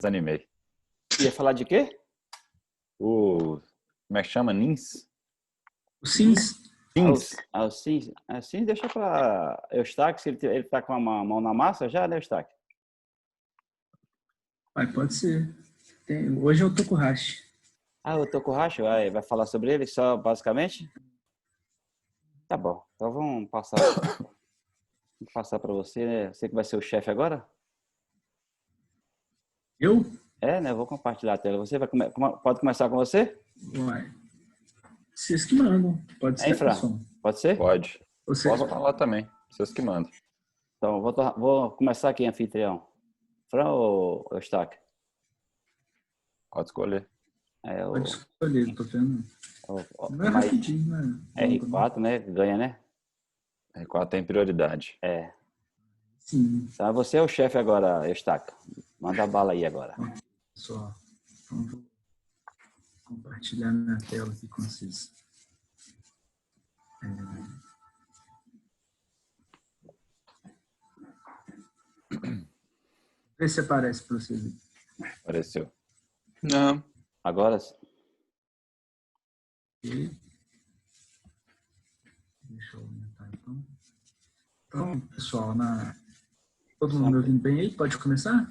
Desanimei. Ia falar de quê? Como é que chama? NINS? O SINS? SINS. O Sims. Assim, deixa para Eustáquio, se ele tá com a mão na massa já, né, Eustáquio? Pode ser. Hoje eu tô com o Hash. O Tokuhashi vai falar sobre ele só, basicamente? Tá bom. Então vamos passar para você, né? Você que vai ser o chefe agora? Eu? Né? Eu vou compartilhar a tela. Você pode começar com você? Vai. Vocês que mandam. Pode ser, Fran? pessoal. Pode ser? Pode. Você... Posso falar também. Vocês que mandam. Então, vou começar aqui, anfitrião. Fran ou Eustáquio? Pode escolher. Pode escolher, tô vendo. Não é rapidinho, né? R4, né? Ganha, né? R4 tem prioridade. Sim. Então, você é o chefe agora, Eustáquio. Manda a bala aí agora. Só. Então, vou compartilhar minha tela aqui com vocês. Vê se aparece para vocês. Apareceu. Não. Agora? Deixa eu aumentar então. Então, pessoal, todo mundo me ouvindo bem aí? Pode começar?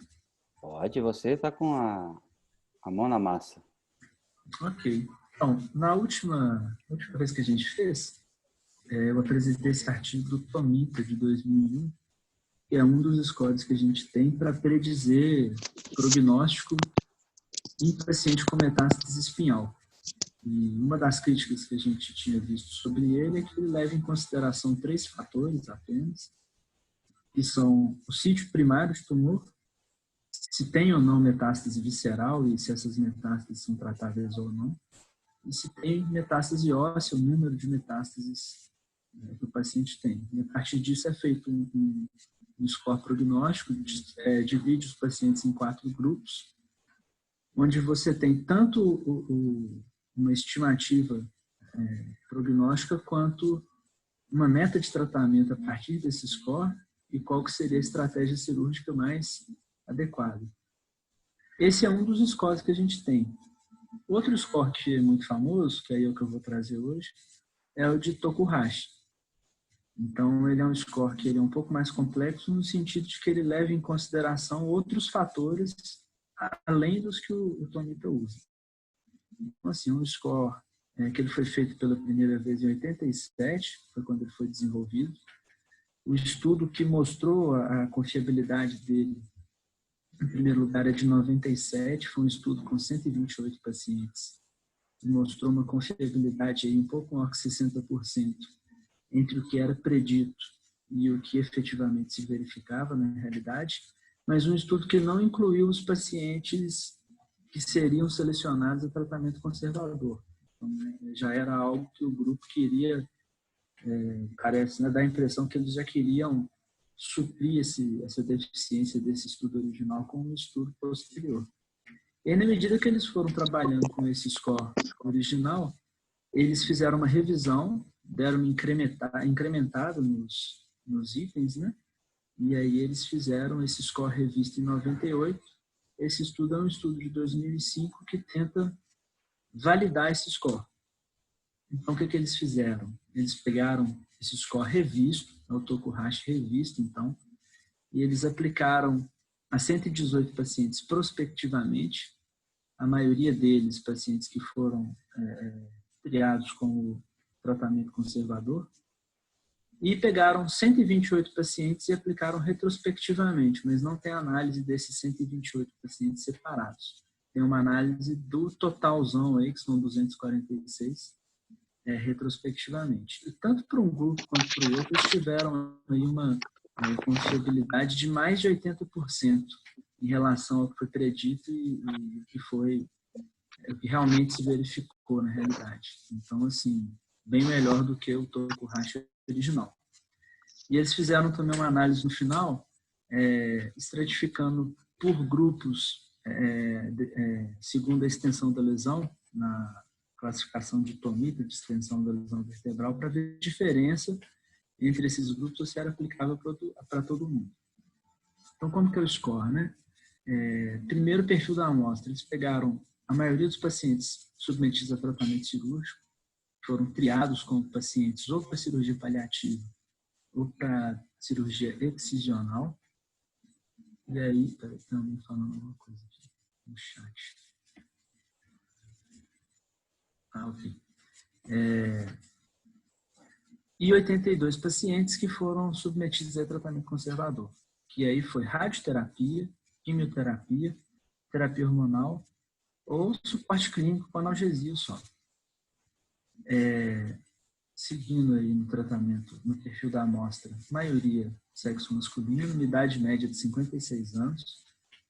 Pode, você tá com a mão na massa. Ok. Então, na última vez que a gente fez, eu apresentei esse artigo do Tomita, de 2001, que é um dos scores que a gente tem para predizer prognóstico em paciente com metástase espinhal. E uma das críticas que a gente tinha visto sobre ele é que ele leva em consideração 3 fatores apenas, que são o sítio primário de tumor, se tem ou não metástase visceral e se essas metástases são tratáveis ou não, e se tem metástase óssea, o número de metástases que o paciente tem. E a partir disso é feito um score prognóstico, divide os pacientes em 4 grupos, onde você tem tanto uma estimativa prognóstica quanto uma meta de tratamento a partir desse score e qual que seria a estratégia cirúrgica mais adequada. Esse é um dos scores que a gente tem. Outro score que é muito famoso, que é o que eu vou trazer hoje, é o de Tokuhashi. Então, ele é um score que ele é um pouco mais complexo no sentido de que ele leva em consideração outros fatores além dos que o Tomita usa. Então, assim, um score que ele foi feito pela primeira vez em 87, foi quando ele foi desenvolvido. O estudo que mostrou a confiabilidade dele, em primeiro lugar, é de 97, foi um estudo com 128 pacientes, que mostrou uma confiabilidade aí um pouco maior que 60% entre o que era predito e o que efetivamente se verificava na realidade, mas um estudo que não incluiu os pacientes que seriam selecionados a tratamento conservador. Então, já era algo que o grupo queria, parece, dar a impressão que eles já queriam suprir essa deficiência desse estudo original com um estudo posterior. E na medida que eles foram trabalhando com esse score original, eles fizeram uma revisão, deram uma incrementada nos itens, né? E aí eles fizeram esse score revisto em 98. Esse estudo é um estudo de 2005 que tenta validar esse score. Então, o que eles fizeram? Eles pegaram esse score revisto, o Tokuhashi revisto, então, e eles aplicaram a 118 pacientes prospectivamente, a maioria deles pacientes que foram triados como tratamento conservador, e pegaram 128 pacientes e aplicaram retrospectivamente, mas não tem análise desses 128 pacientes separados. Tem uma análise do totalzão aí, que são 246, retrospectivamente. E tanto para um grupo quanto para o outro, eles tiveram aí uma confiabilidade de mais de 80% em relação ao que foi predito e que foi o que realmente se verificou na realidade. Então, assim, bem melhor do que o Tokuhashi original. E eles fizeram também uma análise no final, estratificando por grupos segundo a extensão da lesão, na classificação de Tomita, de extensão da lesão vertebral, para ver a diferença entre esses grupos ou se era aplicável para todo mundo. Então, como que é o score, né? Primeiro, perfil da amostra. Eles pegaram a maioria dos pacientes submetidos a tratamento cirúrgico, foram triados como pacientes ou para cirurgia paliativa ou para cirurgia excisional. E aí, peraí, também falando alguma coisa aqui no chat. Ok. E 82 pacientes que foram submetidos a tratamento conservador, que aí foi radioterapia, quimioterapia, terapia hormonal ou suporte clínico com analgesia só. Seguindo aí no tratamento, no perfil da amostra, maioria sexo masculino, idade média de 56 anos,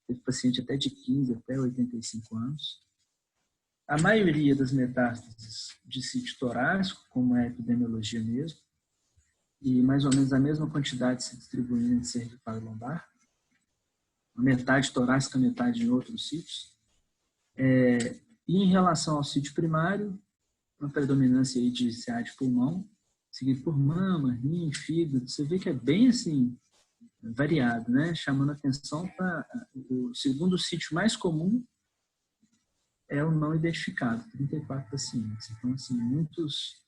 teve paciente até de 15 até 85 anos. A maioria das metástases de sítio torácico, como é a epidemiologia mesmo, e mais ou menos a mesma quantidade se distribuindo entre cervical e lombar, metade torácica, metade em outros sítios. E em relação ao sítio primário, uma predominância aí de CA de pulmão, seguido por mama, rim, fígado. Você vê que é bem assim, variado, né? Chamando atenção para o segundo sítio mais comum é o não identificado, 34 pacientes. Então, assim, muitos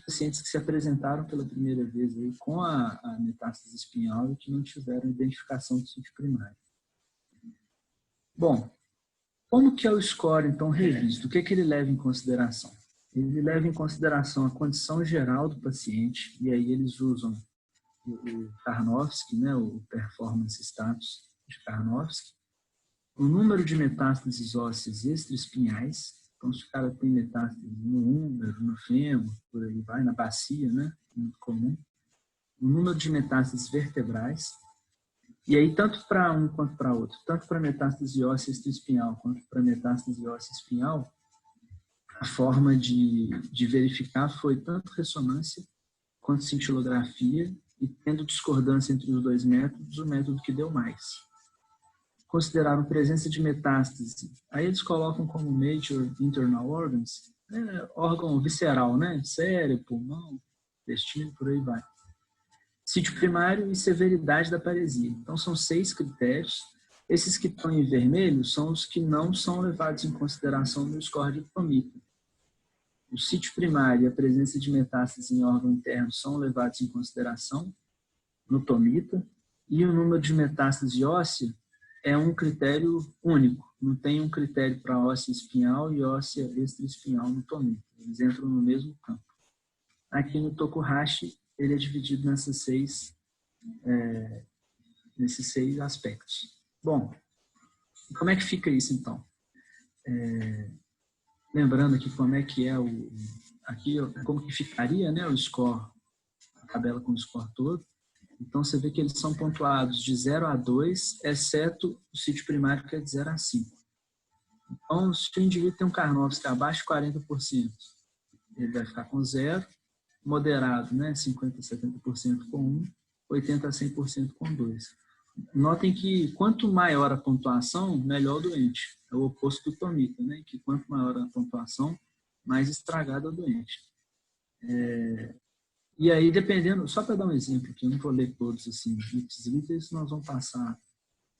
pacientes que se apresentaram pela primeira vez aí com a metástase espinhal e que não tiveram identificação do sítio primário. Bom, como que é o score, então, revisto? O que ele leva em consideração? Ele leva em consideração a condição geral do paciente, e aí eles usam o Karnofsky, né, o Performance Status de Karnofsky, o número de metástases ósseas extraespinhais, então se o cara tem metástase no úmero, no fêmur, por aí vai, na bacia, né, muito comum, o número de metástases vertebrais, e aí tanto para um quanto para outro, tanto para metástase óssea extraespinhal quanto para metástase óssea espinhal, a forma de verificar foi tanto ressonância quanto cintilografia, e tendo discordância entre os dois métodos, o método que deu mais. Consideraram presença de metástase. Aí eles colocam como major internal organs, órgão visceral, né? Cérebro, pulmão, intestino, por aí vai. Sítio primário e severidade da paresia. Então são 6 critérios. Esses que estão em vermelho são os que não são levados em consideração no score de Tomita. O sítio primário e a presença de metástases em órgão interno são levados em consideração no Tomita, e o número de metástase óssea é um critério único. Não tem um critério para óssea espinhal e óssea extraespinhal no Tomita. Eles entram no mesmo campo. Aqui no Tokuhashi, ele é dividido nesses seis aspectos. Bom, como é que fica isso então? Lembrando aqui como é que é aqui como que ficaria, né, o score, a tabela com o score todo. Então você vê que eles são pontuados de 0 a 2, exceto o sítio primário que é de 0 a 5. Então, se o indivíduo tem um Karnofsky abaixo de 40%, ele vai ficar com 0, moderado, né, 50% a 70% com 1, 80% a 100% com 2. Notem que quanto maior a pontuação, melhor o doente. É o oposto do Tomita, né? Que quanto maior a pontuação, mais estragado é o doente. E aí, dependendo, só para dar um exemplo, que eu não vou ler todos assim, itens, nós vamos passar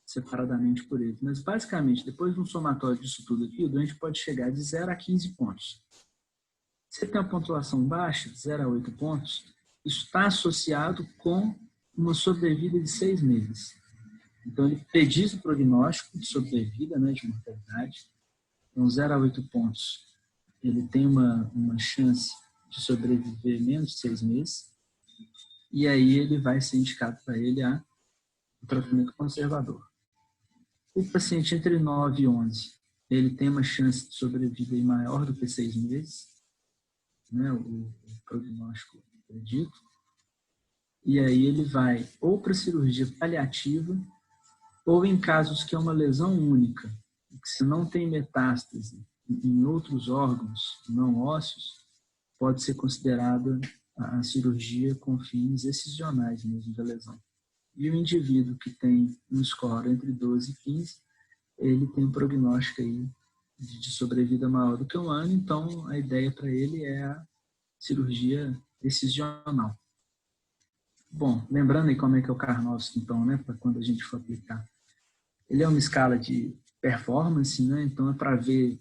separadamente por eles. Mas, basicamente, depois de um somatório disso tudo aqui, o doente pode chegar de 0 a 15 pontos. Se ele tem uma pontuação baixa, de 0 a 8 pontos, isso está associado com uma sobrevida de 6 meses. Então, ele prediz o prognóstico de sobrevida, né, de mortalidade. Então, 0 a 8 pontos, ele tem uma chance de sobreviver menos de 6 meses. E aí, ele vai ser indicado para ele o tratamento conservador. O paciente entre 9 e 11, ele tem uma chance de sobrevida maior do que 6 meses, né, o prognóstico predito. E aí, ele vai ou para cirurgia paliativa, ou em casos que é uma lesão única, que se não tem metástase em outros órgãos não ósseos, pode ser considerada a cirurgia com fins excisionais mesmo da lesão. E o indivíduo que tem um score entre 12 e 15, ele tem um prognóstico aí de sobrevida maior do que 1 ano, então a ideia para ele é a cirurgia excisional. Bom, lembrando aí como é que é o Karnofsky, então, né, para quando a gente for aplicar. ele é uma escala de performance, né? Então é para ver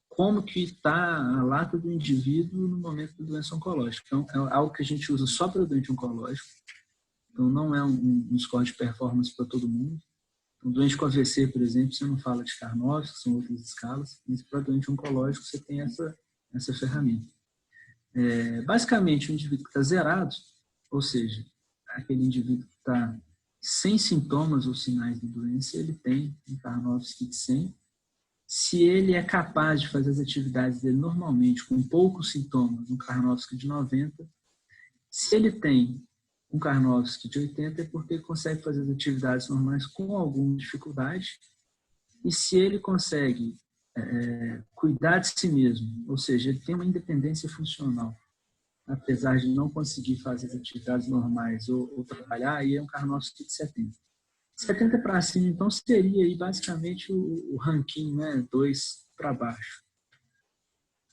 como que está a lata do indivíduo no momento da doença oncológica. Então, é algo que a gente usa só para o doente oncológico. Então, não é um score de performance para todo mundo. Um doente com AVC, por exemplo, você não fala de Karnofsky, que são outras escalas, mas para doente oncológico você tem essa ferramenta. Basicamente, o indivíduo que está zerado, ou seja, aquele indivíduo que está sem sintomas ou sinais de doença, ele tem um Karnofsky de 100. Se ele é capaz de fazer as atividades dele normalmente, com poucos sintomas, um Karnofsky de 90. Se ele tem um Karnofsky de 80, é porque ele consegue fazer as atividades normais com alguma dificuldade. E se ele consegue cuidar de si mesmo, ou seja, ele tem uma independência funcional, apesar de não conseguir fazer as atividades normais ou trabalhar, aí é um Karnofsky de 70. 70 para cima, então, seria aí basicamente o ranking, né, 2 para baixo.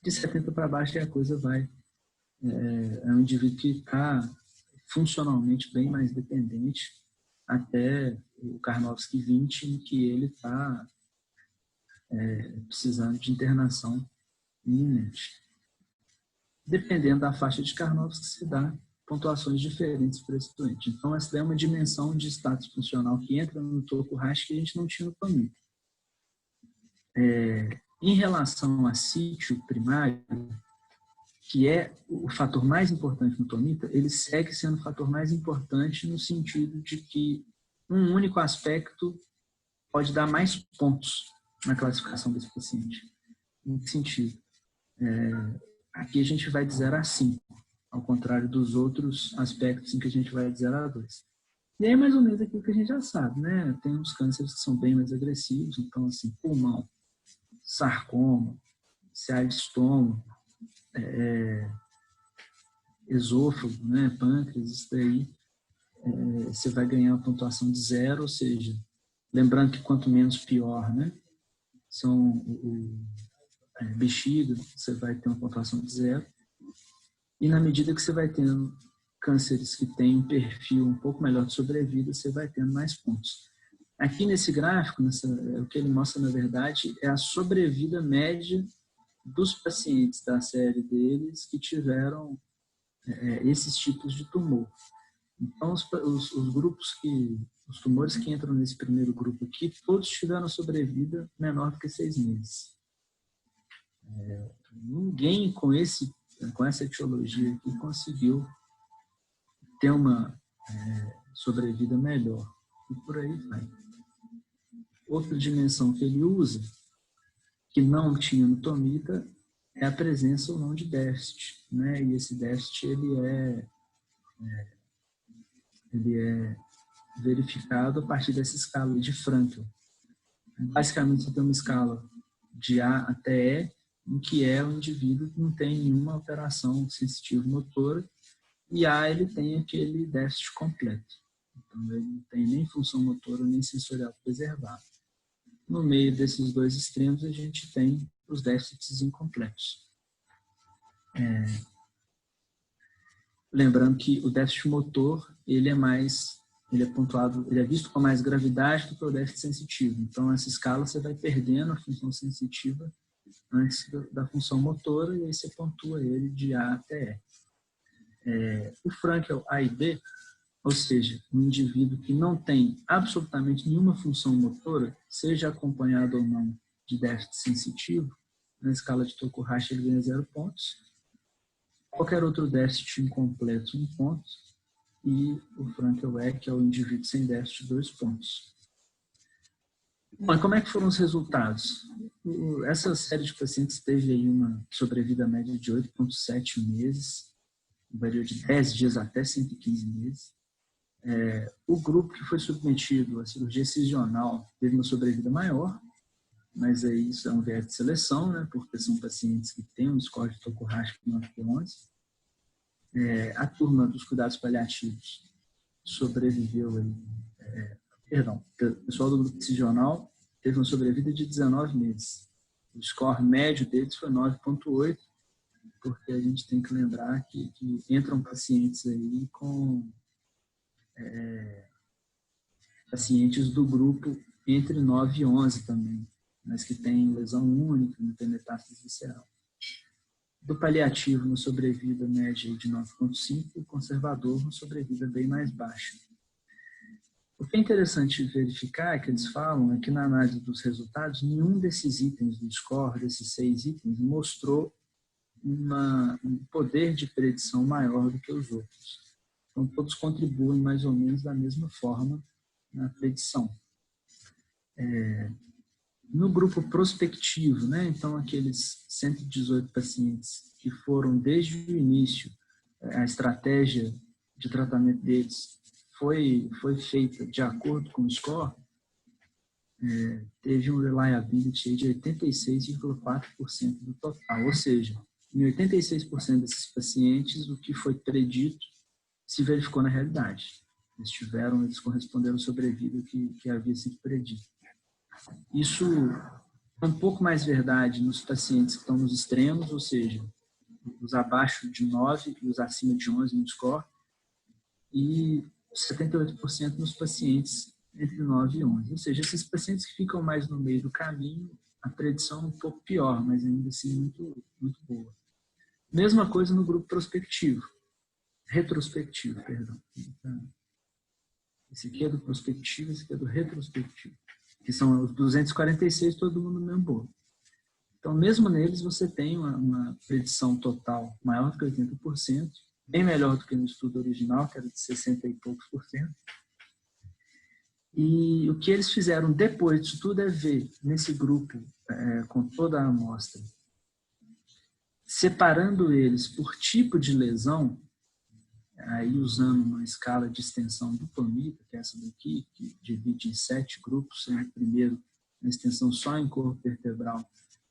De 70 para baixo, a coisa vai. É um indivíduo que está funcionalmente bem mais dependente, até o Karnofsky 20, em que ele está precisando de internação iminente. Dependendo da faixa de Karnofsky, se dá pontuações diferentes para esse doente. Então, essa é uma dimensão de status funcional que entra no Tokurhashi que a gente não tinha no Tomita. Em relação a sítio primário, que é o fator mais importante no Tomita, ele segue sendo o fator mais importante no sentido de que um único aspecto pode dar mais pontos na classificação desse paciente. Em que sentido? Aqui a gente vai de 0 a 5. Ao contrário dos outros aspectos em que a gente vai de 0 a 2. E aí, mais ou menos, aquilo que a gente já sabe, né? Tem uns cânceres que são bem mais agressivos, então, assim, pulmão, sarcoma, estômago, esôfago, né? Pâncreas, isso daí, você vai ganhar uma pontuação de 0, ou seja, lembrando que quanto menos, pior, né? São bexiga, você vai ter uma pontuação de 0. E na medida que você vai tendo cânceres que têm um perfil um pouco melhor de sobrevida, você vai tendo mais pontos. Aqui nesse gráfico, o que ele mostra, na verdade, é a sobrevida média dos pacientes da série deles que tiveram esses tipos de tumor. Então, os tumores que entram nesse primeiro grupo aqui, todos tiveram sobrevida menor do que 6 meses. Ninguém com essa etiologia aqui conseguiu ter uma sobrevida melhor. E por aí vai. Outra dimensão que ele usa, que não tinha no Tomita, é a presença ou não de déficit, né? E esse déficit ele é verificado a partir dessa escala de Frankel. Basicamente, você tem uma escala de A até E, em que o indivíduo que não tem nenhuma alteração sensitiva motora, e A ele tem aquele déficit completo. Então, ele não tem nem função motora, nem sensorial preservada. No meio desses dois extremos, a gente tem os déficits incompletos. Lembrando que o déficit motor, ele é pontuado, ele é visto com mais gravidade do que o déficit sensitivo. Então, essa escala você vai perdendo a função sensitiva antes da função motora, e aí você pontua ele de A até E. O Frankel A e B, ou seja, um indivíduo que não tem absolutamente nenhuma função motora, seja acompanhado ou não de déficit sensitivo, na escala de Tokurhashi ele ganha 0 pontos. Qualquer outro déficit incompleto, 1 ponto. E o Frankel E, que é o indivíduo sem déficit, 2 pontos. Bom, como é que foram os resultados? Essa série de pacientes teve aí uma sobrevida média de 8,7 meses, variou de 10 dias até 115 meses. O grupo que foi submetido à cirurgia excisional teve uma sobrevida maior, mas aí isso é um viés de seleção, né, porque são pacientes que têm um score de Tokurhashi menor que 11. A turma dos cuidados paliativos sobreviveu aí, o pessoal do grupo excisional teve uma sobrevida de 19 meses. O score médio deles foi 9,8, porque a gente tem que lembrar que entram pacientes aí com pacientes do grupo entre 9 e 11 também, mas que tem lesão única, não tem metástase visceral. Do paliativo no sobrevida média de 9,5 e conservador no sobrevida bem mais baixa. O que é interessante verificar, que eles falam, é que na análise dos resultados, nenhum desses itens do score, desses 6 itens, mostrou um poder de predição maior do que os outros. Então, todos contribuem mais ou menos da mesma forma na predição. No grupo prospectivo, né, então aqueles 118 pacientes que foram desde o início, a estratégia de tratamento deles foi feita de acordo com o score, teve um reliability de 86,4% do total, ou seja, em 86% desses pacientes, o que foi predito se verificou na realidade. Eles corresponderam ao sobrevida que havia sido predito. Isso é um pouco mais verdade nos pacientes que estão nos extremos, ou seja, os abaixo de 9 e os acima de 11 no score, e 78% nos pacientes entre 9 e 11. Ou seja, esses pacientes que ficam mais no meio do caminho, a predição é um pouco pior, mas ainda assim muito, muito boa. Mesma coisa no grupo retrospectivo, perdão. Esse aqui é do prospectivo, esse aqui é do retrospectivo, que são os 246, todo mundo no mesmo bolo. Então, mesmo neles, você tem uma predição total maior do que 80%, bem melhor do que no estudo original, que era de 60 e poucos por cento. E o que eles fizeram depois disso tudo é ver nesse grupo, com toda a amostra, separando eles por tipo de lesão, aí usando uma escala de extensão do Tomita, que é essa daqui, que divide em 7 grupos, sendo primeiro uma extensão só em corpo vertebral,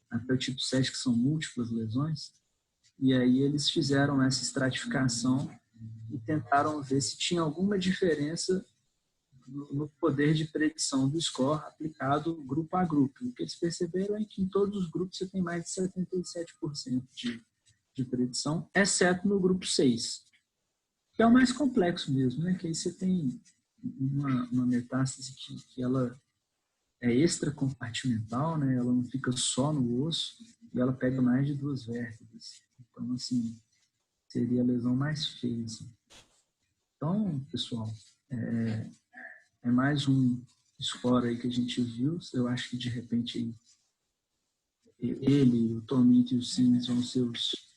até o tipo 7, que são múltiplas lesões, e aí eles fizeram essa estratificação e tentaram ver se tinha alguma diferença no poder de predição do score aplicado grupo a grupo. O que eles perceberam é que em todos os grupos você tem mais de 77% de predição, exceto no grupo 6, que é o mais complexo mesmo, né? Que aí você tem uma metástase que ela é extracompartimental, né? Ela não fica só no osso e ela pega mais de 2 vértebras. Então, assim, seria a lesão mais feia. Assim. Então, pessoal, é mais um score aí que a gente viu. Eu acho que, de repente, ele, o Tomita e o Sims vão ser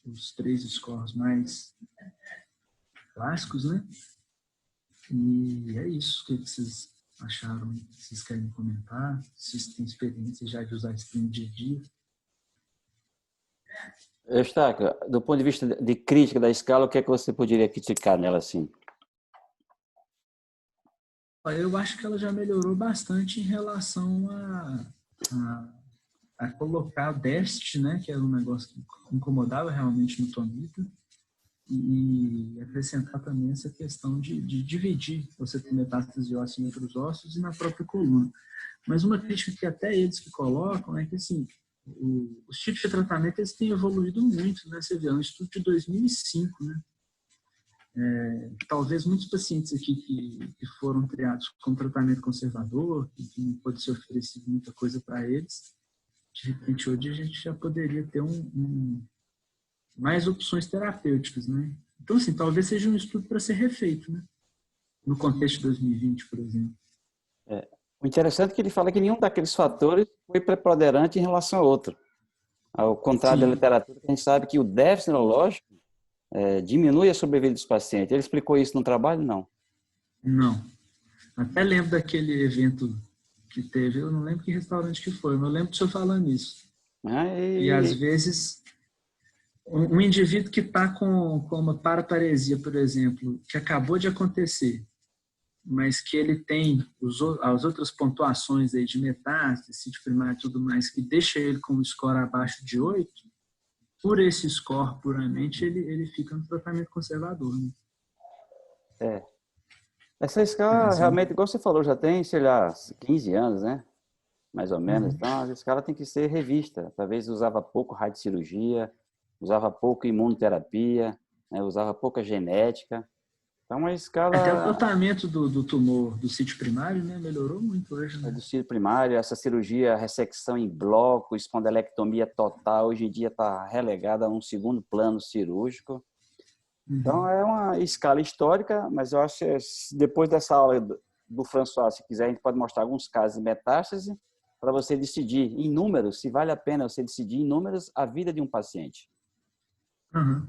os 3 scores mais clássicos, né? E é isso. O que vocês acharam? Vocês querem comentar? Vocês têm experiência já de usar esse dia a dia? Eustáquio, do ponto de vista de crítica da escala, o que é que você poderia criticar nela assim? Eu acho que ela já melhorou bastante em relação a colocar o déficit, né, que era um negócio que incomodava realmente no Tomita, e acrescentar também essa questão de dividir, você ter metástase óssea em outros ossos e na própria coluna. Mas uma crítica que até eles que colocam é que, assim, os tipos de tratamento eles têm evoluído muito, né? Você vê, é um estudo de 2005, né? Talvez muitos pacientes aqui que foram criados com tratamento conservador, que não pode ser oferecido muita coisa para eles, de repente hoje a gente já poderia ter mais opções terapêuticas, né? Então, assim, talvez seja um estudo para ser refeito, né? No contexto de 2020, por exemplo. O interessante é que ele fala que nenhum daqueles fatores foi preponderante em relação a outro. Ao contrário da literatura, a gente sabe que o déficit neurológico diminui a sobrevida dos pacientes. Ele explicou isso no trabalho? Não. Não. Até lembro daquele evento que teve, eu não lembro que restaurante que foi, mas eu lembro do senhor falando isso. E às vezes, um indivíduo que está com uma paraparesia, por exemplo, que acabou de acontecer, mas que ele tem as outras pontuações aí de metástase, sítio primário e tudo mais, que deixa ele com um score abaixo de 8, por esse score puramente, ele fica no tratamento conservador. Né? Essa escala, realmente, igual você falou, já tem, sei lá, 15 anos, né? Mais ou menos. Então, a escala tem que ser revista. Talvez usava pouco radiocirurgia, usava pouco imunoterapia, né? Usava pouca genética. Então, uma Até o escala tratamento do tumor do sítio primário, né, melhorou muito hoje, né? do cílio primário, essa cirurgia, ressecção em bloco, espondelectomia total, hoje em dia está relegada a um segundo plano cirúrgico. Então, é uma escala histórica, mas eu acho que depois dessa aula do François, se quiser, a gente pode mostrar alguns casos de metástase para você decidir em números, se vale a pena você decidir em números a vida de um paciente. Uhum.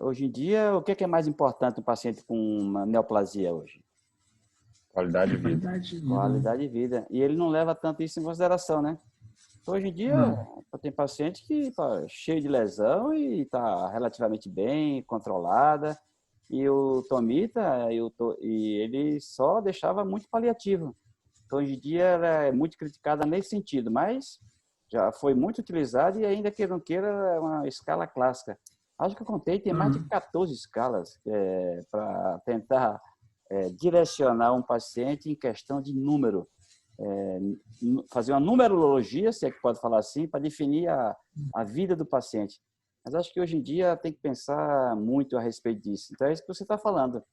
Hoje em dia, o que é mais importante no paciente com uma neoplasia hoje? Qualidade de vida. Qualidade de vida. Qualidade de vida. E ele não leva tanto isso em consideração, né? Hoje em dia, Não. tem paciente que está cheio de lesão e está relativamente bem, controlada. E o tomita, e ele só deixava muito paliativo. Então, hoje em dia, ela é muito criticada nesse sentido, mas já foi muito utilizada e ainda que não queira, é uma escala clássica. Acho que eu contei, tem mais de 14 escalas para tentar direcionar um paciente em questão de número. Fazer uma numerologia, se é que pode falar assim, para definir a vida do paciente. Mas acho que hoje em dia tem que pensar muito a respeito disso. Então é isso que você está falando.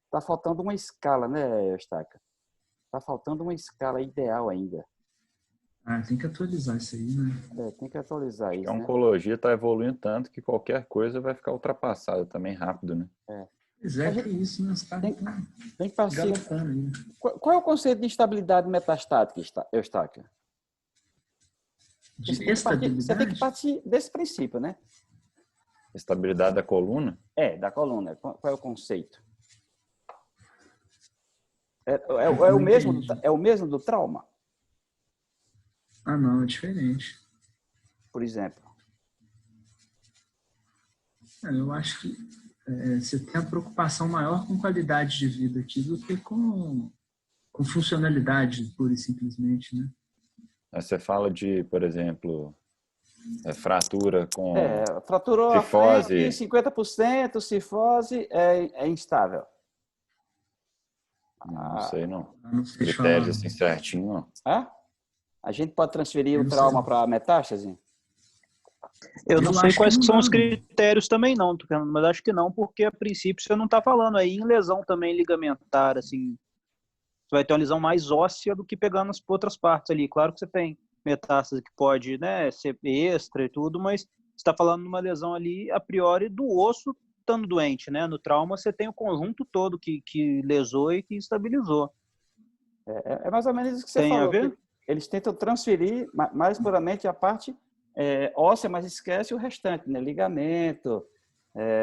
Está faltando uma escala, né, Eustáquio? Está faltando uma escala ideal ainda. Tem que atualizar isso aí, né? Tem que atualizar A isso, né? oncologia está evoluindo tanto que qualquer coisa vai ficar ultrapassada também rápido, né? Pois é, que isso, né? Os caras estão Tem que partir. galopando aí. Qual é o conceito de estabilidade metastática, Eustáquio? De Você tem estabilidade? que partir desse princípio, né? Estabilidade da coluna. Da coluna. Qual é o conceito? É o mesmo do trauma, Não, é diferente. por exemplo. Eu acho que você tem a preocupação maior com qualidade de vida aqui do que com funcionalidade, pura e simplesmente, né? Aí você fala de, por exemplo, fratura com Fraturou a cifose. frente, 50%, cifose é instável. Não sei, não. Não sei Critérios falar. assim certinho, não. A gente pode transferir Eu o não trauma sei. para metástase? Eu não Eu sei acho quais que que não são dá, os não. critérios também não, Tucano, mas acho que não, porque a princípio você não está falando aí em lesão também ligamentar, assim, você vai ter uma lesão mais óssea do que pegando as outras partes ali. Claro que você tem metástase que pode, né, ser extra e tudo, mas você está falando de uma lesão ali a priori do osso estando doente, né? No trauma você tem o conjunto todo que lesou e que estabilizou. É mais ou menos isso que você Tem a falou. ver? Que eles tentam transferir mais puramente a parte óssea, mas esquece o restante, né? Ligamento,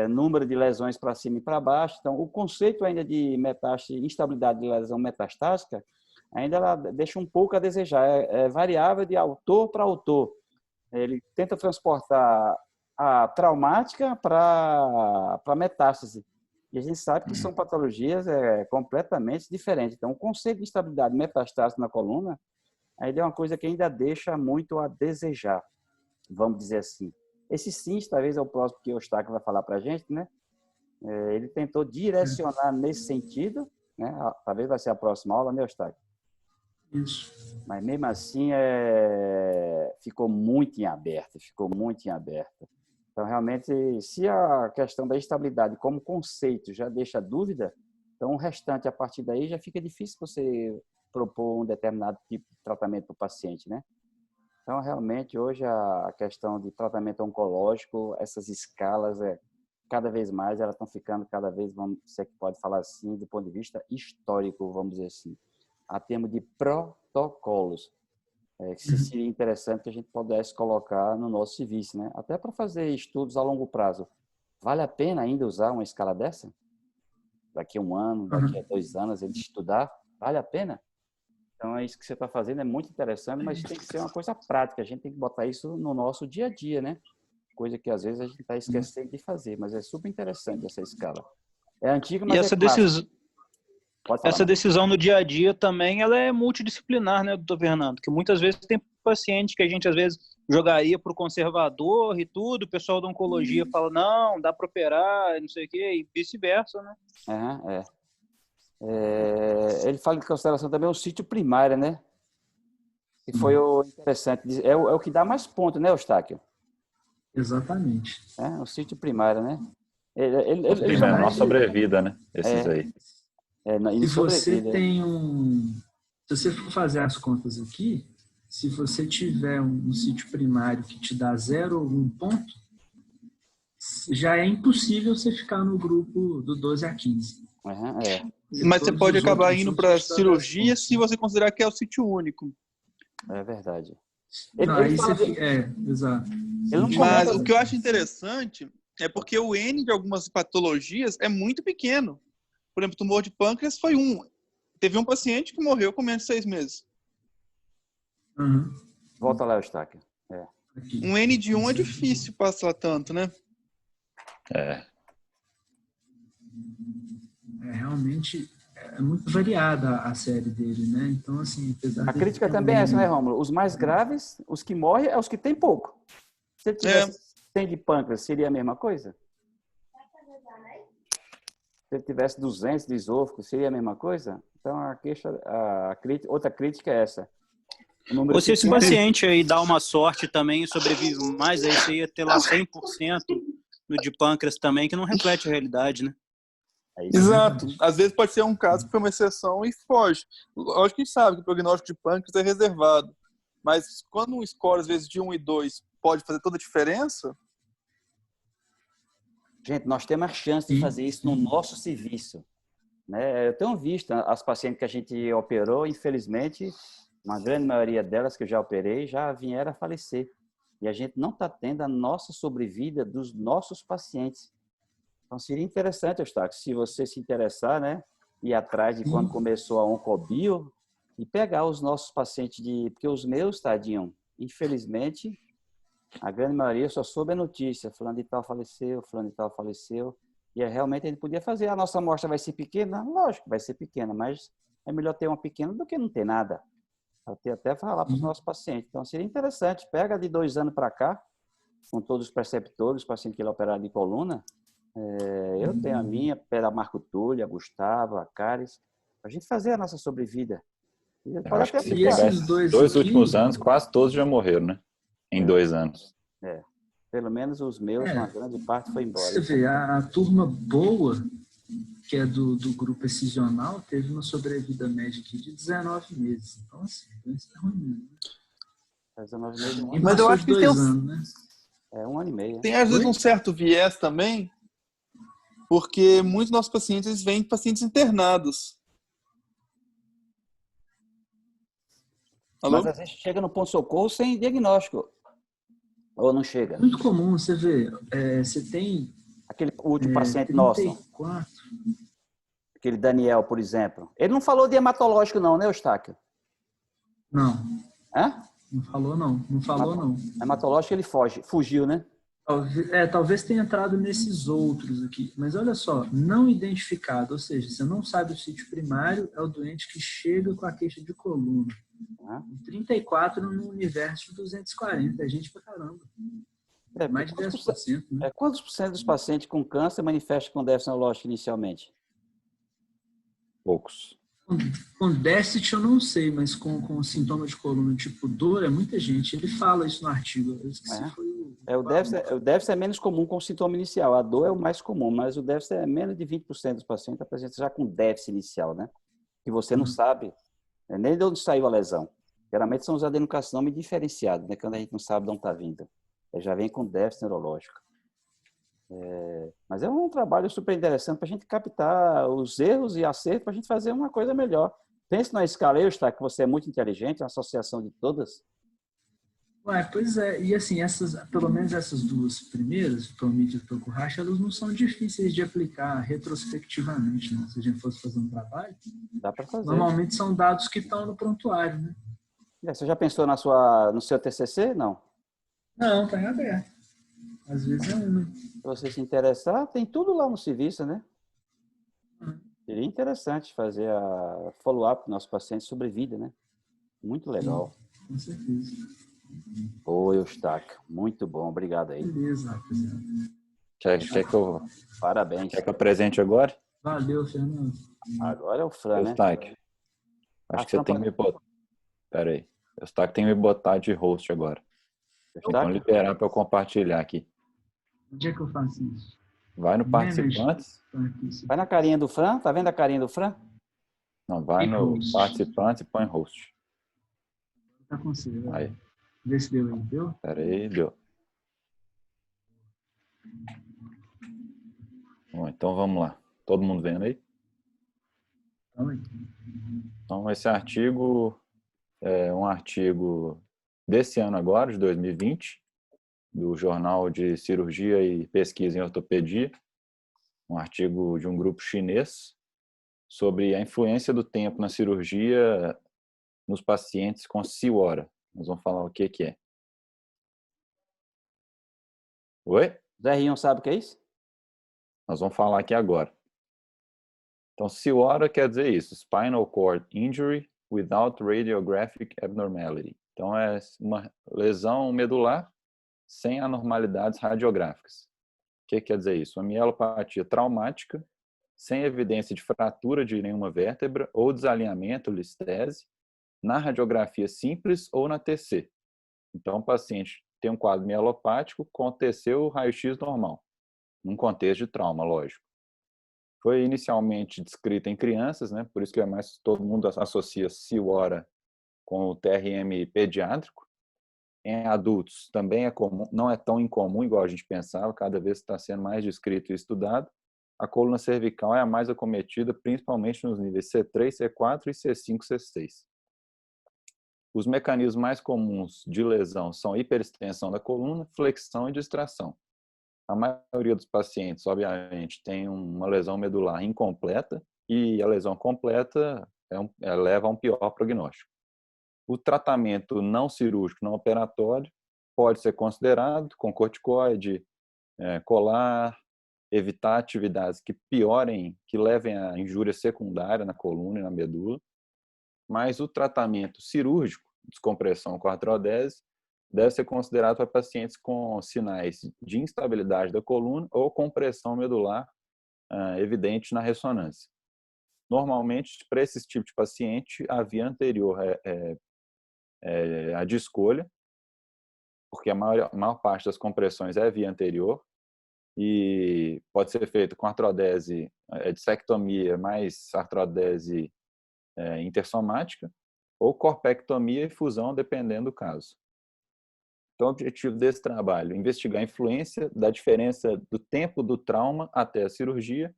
número de lesões para cima e para baixo. Então, o conceito ainda de metástase, instabilidade de lesão metastásica, ainda ela deixa um pouco a desejar. É variável de autor para autor. Ele tenta transportar a traumática para metástase. E a gente sabe que são patologias completamente diferentes. Então, o conceito de estabilidade metastásica na coluna ainda é uma coisa que ainda deixa muito a desejar, vamos dizer assim. Esse sim, talvez é o próximo que o Eustáquio vai falar para a gente, né? Ele tentou direcionar nesse sentido, né? Talvez vai ser a próxima aula, né, Eustáquio? Isso. Mas mesmo assim ficou muito em aberto, Então, realmente, se a questão da estabilidade como conceito já deixa dúvida, então o restante, a partir daí, já fica difícil você propor um determinado tipo de tratamento para o paciente, né? Então, realmente, hoje a questão de tratamento oncológico, essas escalas, cada vez mais, elas estão ficando cada vez, se é que pode falar assim, do ponto de vista histórico, vamos dizer assim, a termos de protocolos, que seria interessante que a gente pudesse colocar no nosso serviço, né? Até para fazer estudos a longo prazo. Vale a pena ainda usar uma escala dessa? Daqui a 1 ano, daqui a 2 anos, ele estudar? Vale a pena? Então, é isso que você está fazendo, é muito interessante, mas tem que ser uma coisa prática. A gente tem que botar isso no nosso dia a dia, né? Coisa que, às vezes, a gente está esquecendo de fazer, mas é super interessante essa escala. É antiga, mas E essa clássica. Pode falar, essa decisão no dia a dia também, ela é multidisciplinar, né, doutor Fernando? Que muitas vezes tem paciente que a gente, às vezes, jogaria para o conservador e tudo, o pessoal da oncologia fala, não, dá para operar, não sei o quê, e vice-versa, né? Ele fala de consideração também o sítio primário, né? Que foi o interessante. É o que dá mais ponto, né, Eustáquio? Exatamente. O sítio primário, né? Ele Sim, menor sobrevida, né? Esses aí. Se você tem se você for fazer as contas aqui, se você tiver um sítio primário que te dá 0 ou 1 ponto, já é impossível você ficar no grupo do 12 a 15. Mas você pode acabar indo para cirurgia se você considerar que é o sítio único. É verdade. Exato. Mas o que eu acho interessante é porque o N de algumas patologias é muito pequeno. Por exemplo, tumor de pâncreas foi 1. Teve um paciente que morreu com menos de 6 meses. Uhum. Volta lá, Eustáquio. Um N de 1 é difícil passar tanto, né? Realmente é muito variada a série dele, né? Então, assim, apesar a crítica também é essa, né, Rômulo? Os mais graves, os que morrem, é os que têm pouco. Se ele tivesse 100 de pâncreas, seria a mesma coisa? Se ele tivesse 200 de esôfago, seria a mesma coisa? Então, outra crítica é essa. Ou se esse paciente aí dá uma sorte também e sobrevive mais, aí você ia ter lá 100% no de pâncreas também, que não reflete a realidade, né? Exato. Às vezes pode ser um caso que foi uma exceção e foge. Lógico que a gente sabe que o prognóstico de pâncreas é reservado. Mas quando um score, às vezes, de 1 e 2 pode fazer toda a diferença... Gente, nós temos a chance de fazer isso no nosso serviço. Né? Eu tenho visto as pacientes que a gente operou, infelizmente, uma grande maioria delas que eu já operei, já vieram a falecer. E a gente não está tendo a nossa sobrevida dos nossos pacientes. Então, seria interessante, Eustáquio, se você se interessar, né, ir atrás de quando começou a Oncobio e pegar os nossos pacientes porque os meus, tadinho, infelizmente, a grande maioria só soube a notícia, fulano de tal faleceu, e realmente a gente podia fazer. A nossa amostra vai ser pequena? Lógico, vai ser pequena, mas é melhor ter uma pequena do que não ter nada. Até falar para os nossos pacientes. Então, seria interessante, pega de 2 anos para cá, com todos os preceptores, os pacientes que ele operaram de coluna. Eu tenho a minha, pela Marco Túlio, a Gustavo, a Caris, a gente fazer a nossa sobrevida. Eu acho que se pegar esses 2 últimos anos, quase todos já morreram, né? Em 2 anos. Pelo menos os meus, uma grande parte foi embora. Você vê, a turma boa, que é do grupo excisional, teve uma sobrevida média aqui de 19 meses. Então, assim, isso é ruim. 19 meses, Mas eu acho que tem anos, né? 1 ano e meio. Tem, às vezes, um certo viés também, porque muitos nossos pacientes vêm pacientes internados. Alô? Mas às vezes chega no ponto-socorro sem diagnóstico. Ou não chega? Muito comum, você vê. Você tem... Aquele último paciente nosso. Aquele Daniel, por exemplo. Ele não falou de hematológico não, né, Eustáquio? Não. Hã? Não falou não. Não falou não. Hematológico ele fugiu, né? Talvez tenha entrado nesses outros aqui. Mas olha só, não identificado, ou seja, você não sabe o sítio primário, é o doente que chega com a queixa de coluna. 34 no universo de 240, é gente pra caramba. Mais de 10%. Né? Quantos por cento dos pacientes com câncer manifestam com déficit neurológico inicialmente? Poucos. Com déficit eu não sei, mas com sintoma de coluna tipo dor, é muita gente. Ele fala isso no artigo. Eu esqueci, o déficit é menos comum com o sintoma inicial. A dor é o mais comum, mas o déficit é menos de 20% dos pacientes apresentam já com déficit inicial, né? Que você não sabe nem de onde saiu a lesão. Geralmente são os adenocarcinomas diferenciados, né? Quando a gente não sabe de onde está vindo. Já vem com déficit neurológico. Mas é um trabalho super interessante para a gente captar os erros e acertos para a gente fazer uma coisa melhor. Pense na escala, que você é muito inteligente, uma associação de todas. Pois é, e assim, pelo menos essas 2 primeiras, o Tomit e o Tokuhashi, elas não são difíceis de aplicar retrospectivamente, né? Se a gente fosse fazer um trabalho, dá para fazer. Normalmente são dados que estão no prontuário, né? Você já pensou no seu TCC? Não. Não, está em aberto. Às vezes é uma. Se você se interessar, tem tudo lá no serviço, né? Seria interessante fazer a follow-up do nosso paciente sobre vida, né? Muito legal. Sim, com certeza. Oi, Eustáquio. Muito bom. Obrigado aí. Beleza, rapaziada. Quer que eu... Parabéns. Quer que eu apresente agora? Valeu, Fernando. Agora é o Fran, né? Eustáquio. Acho que você tem que me botar. Pera aí. Eustáquio tem que me botar de host agora. Então liberar para eu compartilhar aqui. Onde é que eu faço isso? Vai no participantes. Vai na carinha do Fran. Tá vendo a carinha do Fran? Não, vai no participantes e põe host. Tá com você. Aí. Vê se deu aí. Deu? Pera aí, deu. Bom, então vamos lá. Todo mundo vendo aí? Então esse artigo é um artigo desse ano agora, de 2020, do Jornal de Cirurgia e Pesquisa em Ortopedia, um artigo de um grupo chinês sobre a influência do tempo na cirurgia nos pacientes com CIWORA. Nós vamos falar o que é. Oi? Zé Rion sabe o que é isso? Nós vamos falar aqui agora. Então, CIWORA quer dizer isso, Spinal Cord Injury Without Radiographic Abnormality. Então, é uma lesão medular sem anormalidades radiográficas. O que quer dizer isso? Uma mielopatia traumática, sem evidência de fratura de nenhuma vértebra ou desalinhamento, listese, na radiografia simples ou na TC. Então, o paciente tem um quadro mielopático, aconteceu o raio-x normal, num contexto de trauma, lógico. Foi inicialmente descrita em crianças, né? Por isso que todo mundo associa CIWORA com o TRM pediátrico. Em adultos também é comum, não é tão incomum igual a gente pensava, cada vez está sendo mais descrito e estudado. A coluna cervical é a mais acometida, principalmente nos níveis C3, C4 e C5, C6. Os mecanismos mais comuns de lesão são hiperextensão da coluna, flexão e distração. A maioria dos pacientes, obviamente, tem uma lesão medular incompleta e a lesão completa leva a um pior prognóstico. O tratamento não cirúrgico, não operatório, pode ser considerado com corticoide, colar, evitar atividades que piorem, que levem a injúria secundária na coluna e na medula. Mas o tratamento cirúrgico, descompressão com artrodese, deve ser considerado para pacientes com sinais de instabilidade da coluna ou compressão medular evidente na ressonância. Normalmente, para esse tipo de paciente, a via anterior é a de escolha, porque a maior parte das compressões é via anterior e pode ser feito com artrodese, dissectomia mais artrodese intersomática ou corpectomia e fusão, dependendo do caso. Então, o objetivo desse trabalho é investigar a influência da diferença do tempo do trauma até a cirurgia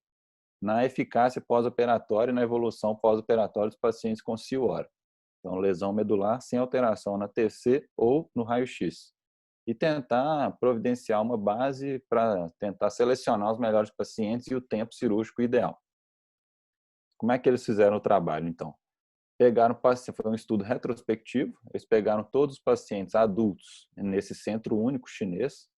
na eficácia pós-operatória e na evolução pós-operatória dos pacientes com CIWORA. Então, lesão medular sem alteração na TC ou no raio-x. E tentar providenciar uma base para tentar selecionar os melhores pacientes e o tempo cirúrgico ideal. Como é que eles fizeram o trabalho, então? Foi um estudo retrospectivo, eles pegaram todos os pacientes adultos nesse centro único chinês,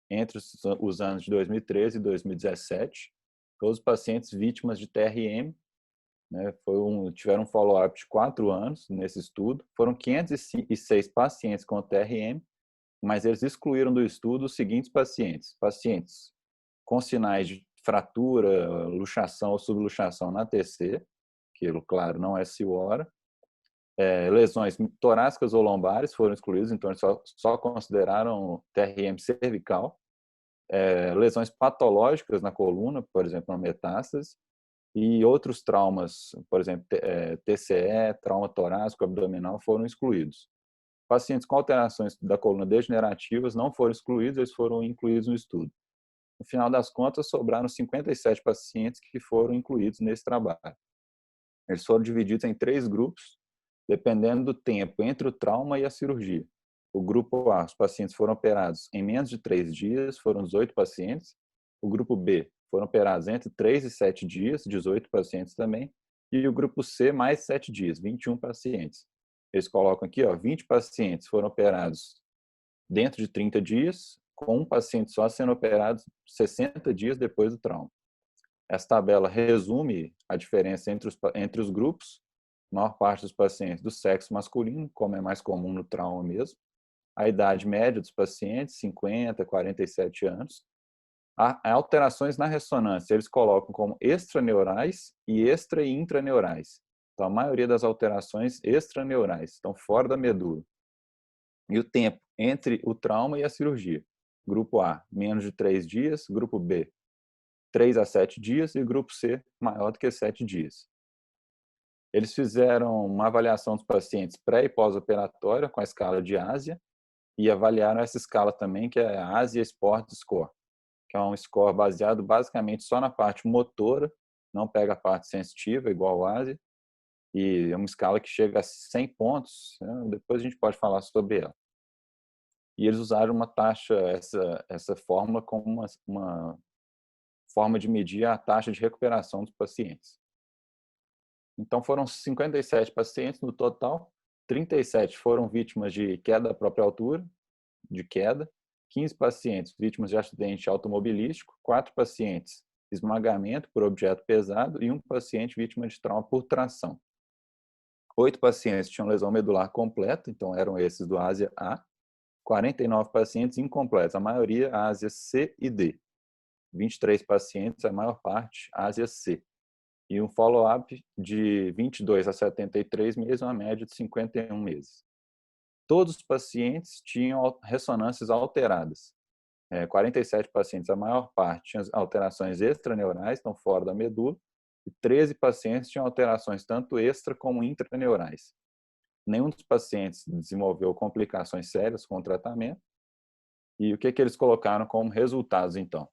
entre os anos de 2013 e 2017, todos os pacientes vítimas de TRM, né, tiveram um follow-up de 4 anos nesse estudo, foram 506 pacientes com TRM, mas eles excluíram do estudo os seguintes pacientes com sinais de fratura, luxação ou subluxação na TC, aquilo, claro, não é CIWORA. Lesões torácicas ou lombares foram excluídas, então eles só consideraram TRM cervical. Lesões patológicas na coluna, por exemplo, uma metástase, e outros traumas, por exemplo, TCE, trauma torácico, abdominal, foram excluídos. Pacientes com alterações da coluna degenerativas não foram excluídos, eles foram incluídos no estudo. No final das contas, sobraram 57 pacientes que foram incluídos nesse trabalho. Eles foram divididos em 3 grupos, dependendo do tempo entre o trauma e a cirurgia. O grupo A, os pacientes foram operados em menos de 3 dias, foram 18 pacientes. O grupo B, foram operados entre 3 e 7 dias, 18 pacientes também. E o grupo C, mais 7 dias, 21 pacientes. Eles colocam aqui, 20 pacientes foram operados dentro de 30 dias, com um paciente só sendo operado 60 dias depois do trauma. Essa tabela resume a diferença entre os grupos. A maior parte dos pacientes do sexo masculino, como é mais comum no trauma mesmo. A idade média dos pacientes, 50, 47 anos. Há alterações na ressonância, eles colocam como extraneurais e extra e intraneurais. Então, a maioria das alterações extraneurais estão fora da medula. E o tempo entre o trauma e a cirurgia. Grupo A, menos de 3 dias. Grupo B, 3 a 7 dias, e o grupo C maior do que 7 dias. Eles fizeram uma avaliação dos pacientes pré e pós-operatória com a escala de Ásia e avaliaram essa escala também, que é a Asia Sport Score, que é um score baseado basicamente só na parte motora, não pega a parte sensitiva, igual o Ásia, e é uma escala que chega a 100 pontos, né? Depois a gente pode falar sobre ela. E eles usaram uma taxa, essa fórmula como uma forma de medir a taxa de recuperação dos pacientes. Então foram 57 pacientes no total, 37 foram vítimas de queda à própria altura, de queda, 15 pacientes vítimas de acidente automobilístico, 4 pacientes esmagamento por objeto pesado e 1 paciente vítima de trauma por tração. 8 pacientes tinham lesão medular completa, então eram esses do Ásia A, 49 pacientes incompletos, a maioria Ásia C e D. 23 pacientes, a maior parte Ásia C. E um follow-up de 22 a 73 meses, uma média de 51 meses. Todos os pacientes tinham ressonâncias alteradas. 47 pacientes, a maior parte, tinham alterações extraneurais, estão fora da medula, e 13 pacientes tinham alterações tanto extra como intraneurais. Nenhum dos pacientes desenvolveu complicações sérias com o tratamento. E o que eles colocaram como resultados, então?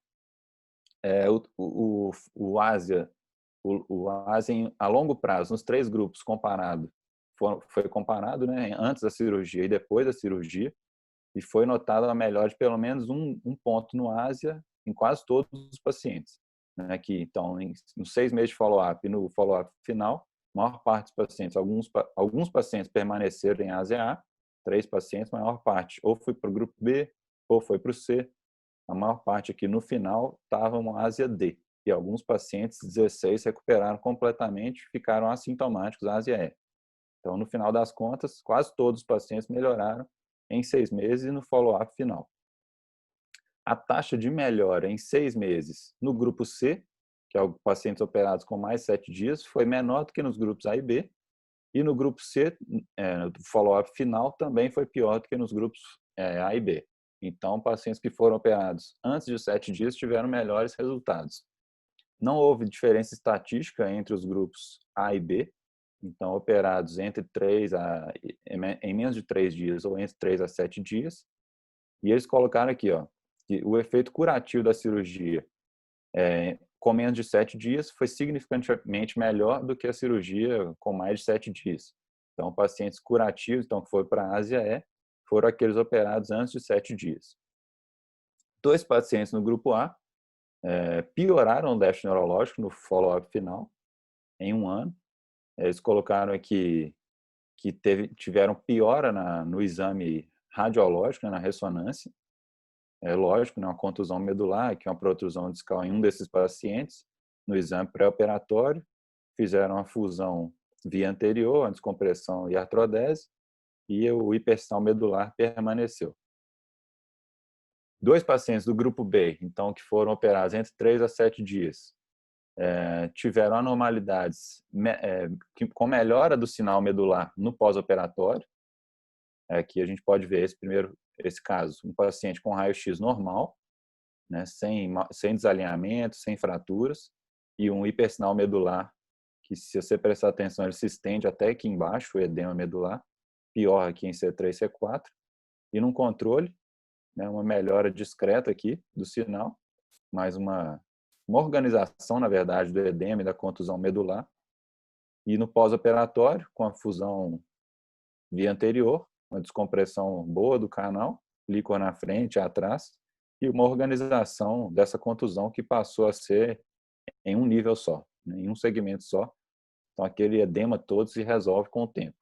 O Ásia, a longo prazo, nos 3 grupos comparado, foi comparado, né, antes da cirurgia e depois da cirurgia, e foi notada uma melhora de pelo menos um ponto no Ásia em quase todos os pacientes. Né, que, então, nos 6 meses de follow-up e no follow-up final, a maior parte dos pacientes, alguns pacientes permaneceram em Ásia A, 3 pacientes, a maior parte ou foi para o grupo B ou foi para o C. A maior parte aqui no final estava no Ásia D. E alguns pacientes, 16, recuperaram completamente e ficaram assintomáticos Ásia E. Então, no final das contas, quase todos os pacientes melhoraram em 6 meses e no follow-up final. A taxa de melhora em 6 meses no grupo C, que é os pacientes operados com mais 7 dias, foi menor do que nos grupos A e B. E no grupo C, no follow-up final, também foi pior do que nos grupos A e B. Então, pacientes que foram operados antes de 7 dias tiveram melhores resultados. Não houve diferença estatística entre os grupos A e B. Então, operados em menos de 3 dias ou entre 3 a 7 dias. E eles colocaram aqui, que o efeito curativo da cirurgia com menos de 7 dias foi significativamente melhor do que a cirurgia com mais de 7 dias. Então, pacientes curativos, então, que foram para a Ásia E, foram aqueles operados antes de 7 dias. 2 pacientes no grupo A pioraram o déficit neurológico no follow-up final, em 1 ano. Eles colocaram aqui que tiveram piora no exame radiológico, na ressonância. Lógico, uma contusão medular, que é uma protrusão discal em um desses pacientes, no exame pré-operatório, fizeram a fusão via anterior, a descompressão e artrodese, e o hipersinal medular permaneceu. 2 pacientes do grupo B, então, que foram operados entre 3 a 7 dias, tiveram anormalidades com melhora do sinal medular no pós-operatório. Aqui a gente pode ver esse caso, um paciente com raio-x normal, né, sem desalinhamento, sem fraturas, e um hipersinal medular, que se você prestar atenção, ele se estende até aqui embaixo, o edema medular, pior aqui em C3, C4, e num controle, né, uma melhora discreta aqui do sinal, mais uma organização, na verdade, do edema e da contusão medular, e no pós-operatório, com a fusão via anterior, uma descompressão boa do canal, líquor na frente e atrás, e uma organização dessa contusão que passou a ser em um nível só, né, em um segmento só. Então, aquele edema todo se resolve com o tempo.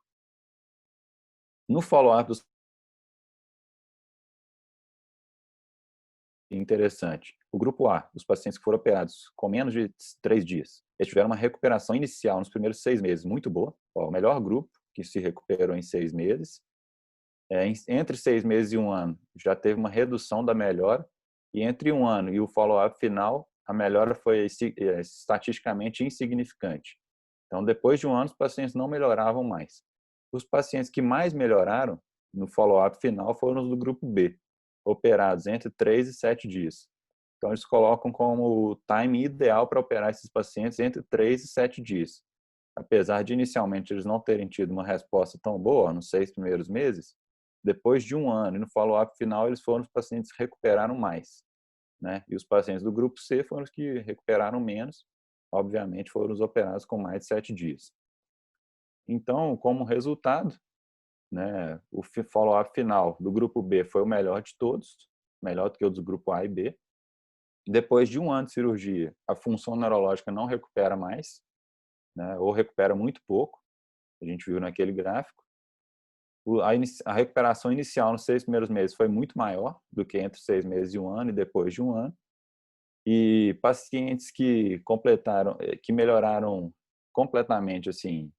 No follow-up dos interessante, o grupo A, os pacientes que foram operados com menos de 3 dias, eles tiveram uma recuperação inicial nos primeiros 6 meses muito boa. O melhor grupo que se recuperou em 6 meses. Entre 6 meses e 1 ano, já teve uma redução da melhora, e entre 1 ano e o follow-up final, a melhora foi estatisticamente insignificante. Então, depois de 1 ano, os pacientes não melhoravam mais. Os pacientes que mais melhoraram no follow-up final foram os do grupo B, operados entre 3 e 7 dias. Então, eles colocam como o time ideal para operar esses pacientes entre 3 e 7 dias. Apesar de inicialmente eles não terem tido uma resposta tão boa nos 6 primeiros meses, depois de 1 ano e no follow-up final, eles foram os pacientes que recuperaram mais, né? E os pacientes do grupo C foram os que recuperaram menos, obviamente foram os operados com mais de 7 dias. Então, como resultado, né, o follow-up final do grupo B foi o melhor de todos, melhor do que o do grupo A e B. Depois de 1 ano de cirurgia, a função neurológica não recupera mais, né, ou recupera muito pouco, a gente viu naquele gráfico. A recuperação inicial nos 6 primeiros meses foi muito maior do que entre 6 meses e 1 ano e depois de 1 ano. E pacientes que completaram, que melhoraram completamente, assim,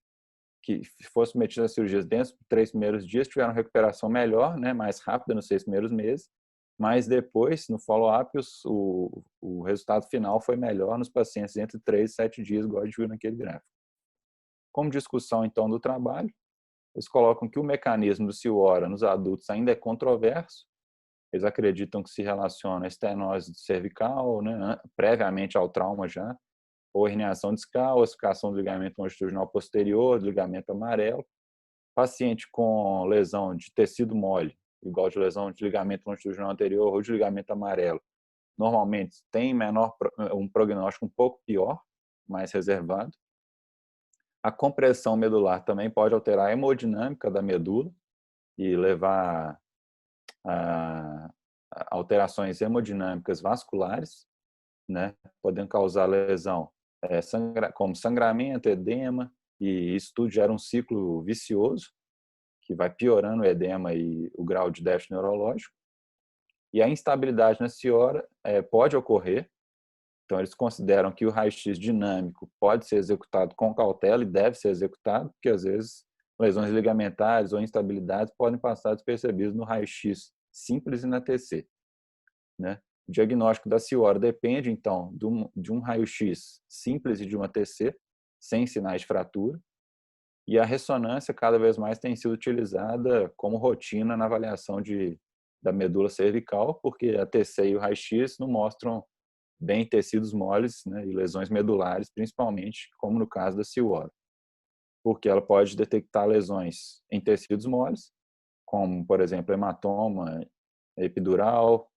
que foram submetidos a cirurgias dentro dos 3 primeiros dias, tiveram recuperação melhor, né, mais rápida nos 6 primeiros meses, mas depois, no follow-up, o resultado final foi melhor nos pacientes entre 3 e 7 dias, igual a gente viu naquele gráfico. Como discussão, então, do trabalho, eles colocam que o mecanismo do Ciora nos adultos ainda é controverso. Eles acreditam que se relaciona à estenose cervical, né, previamente ao trauma já, ou herniação discal, ossificação do ligamento longitudinal posterior, do ligamento amarelo. Paciente com lesão de tecido mole, igual de lesão de ligamento longitudinal anterior ou de ligamento amarelo, normalmente tem um prognóstico um pouco pior, mais reservado. A compressão medular também pode alterar a hemodinâmica da medula e levar a alterações hemodinâmicas vasculares, né, podendo causar lesão como sangramento, edema, e isso tudo gera um ciclo vicioso que vai piorando o edema e o grau de déficit neurológico. E a instabilidade na Ciora pode ocorrer. Então, eles consideram que o raio-x dinâmico pode ser executado com cautela e deve ser executado, porque às vezes lesões ligamentares ou instabilidades podem passar despercebidas no raio-x simples e na TC, né? O diagnóstico da Ciora depende, então, de um raio-x simples e de uma TC, sem sinais de fratura, e a ressonância cada vez mais tem sido utilizada como rotina na avaliação da medula cervical, porque a TC e o raio-x não mostram bem tecidos moles, né, e lesões medulares, principalmente, como no caso da Ciora, porque ela pode detectar lesões em tecidos moles, como, por exemplo, hematoma epidural,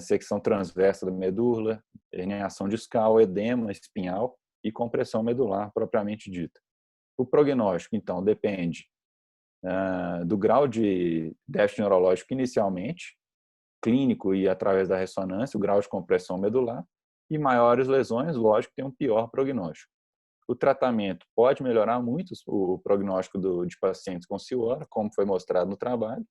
secção transversa da medula, herniação discal, edema espinhal e compressão medular propriamente dita. O prognóstico, então, depende do grau de déficit neurológico inicialmente, clínico e através da ressonância, o grau de compressão medular, e maiores lesões, lógico, tem um pior prognóstico. O tratamento pode melhorar muito o prognóstico de pacientes com Ciora, como foi mostrado no trabalho.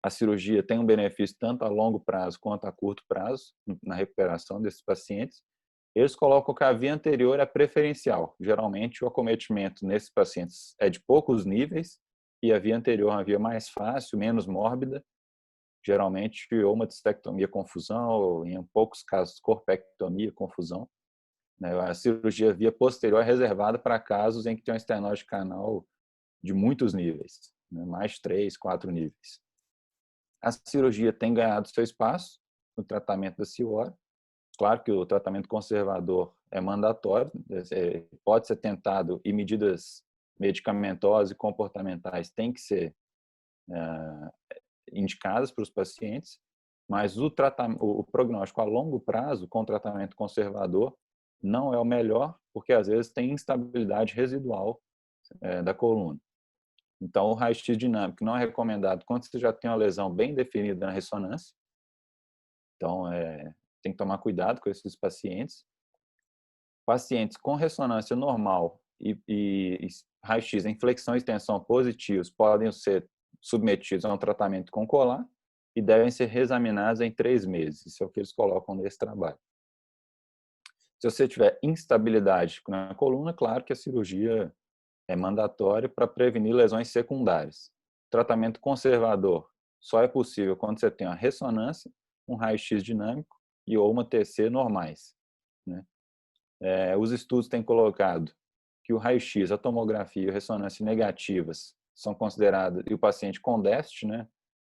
A cirurgia tem um benefício tanto a longo prazo quanto a curto prazo na recuperação desses pacientes. Eles colocam que a via anterior é preferencial. Geralmente, o acometimento nesses pacientes é de poucos níveis e a via anterior é uma via mais fácil, menos mórbida, geralmente ou uma disectomia com fusão, ou em poucos casos, corpectomia com fusão. A cirurgia via posterior é reservada para casos em que tem uma estenose canal de muitos níveis, mais de 3, 4 níveis. A cirurgia tem ganhado seu espaço no tratamento da Ciora. Claro que o tratamento conservador é mandatório, pode ser tentado e medidas medicamentosas e comportamentais têm que ser indicadas para os pacientes, mas o prognóstico a longo prazo com tratamento conservador não é o melhor, porque às vezes tem instabilidade residual da coluna. Então, o raio-x dinâmico não é recomendado quando você já tem uma lesão bem definida na ressonância. Então, tem que tomar cuidado com esses pacientes. Pacientes com ressonância normal e raio-x em flexão e extensão positivos podem ser submetidos a um tratamento com colar e devem ser reexaminados em 3 meses. Isso é o que eles colocam nesse trabalho. Se você tiver instabilidade na coluna, claro que a cirurgia é mandatória para prevenir lesões secundárias. O tratamento conservador só é possível quando você tem uma ressonância, um raio-x dinâmico e ou uma TC normais, né? Os estudos têm colocado que o raio-x, a tomografia e a ressonância negativas são consideradas, e o paciente com déficit, né,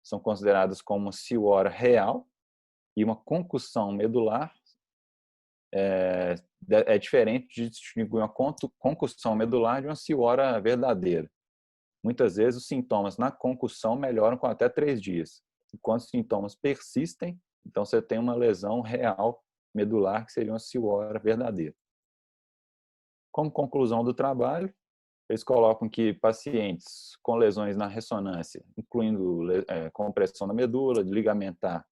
são consideradas como Ciora real, E uma concussão medular é diferente de distinguir uma concussão medular de uma ciora verdadeira. Muitas vezes os sintomas na concussão melhoram com até 3 dias. Enquanto os sintomas persistem, então você tem uma lesão real medular, que seria uma ciora verdadeira. Como conclusão do trabalho, eles colocam que pacientes com lesões na ressonância, incluindo compressão da medula, ligamentar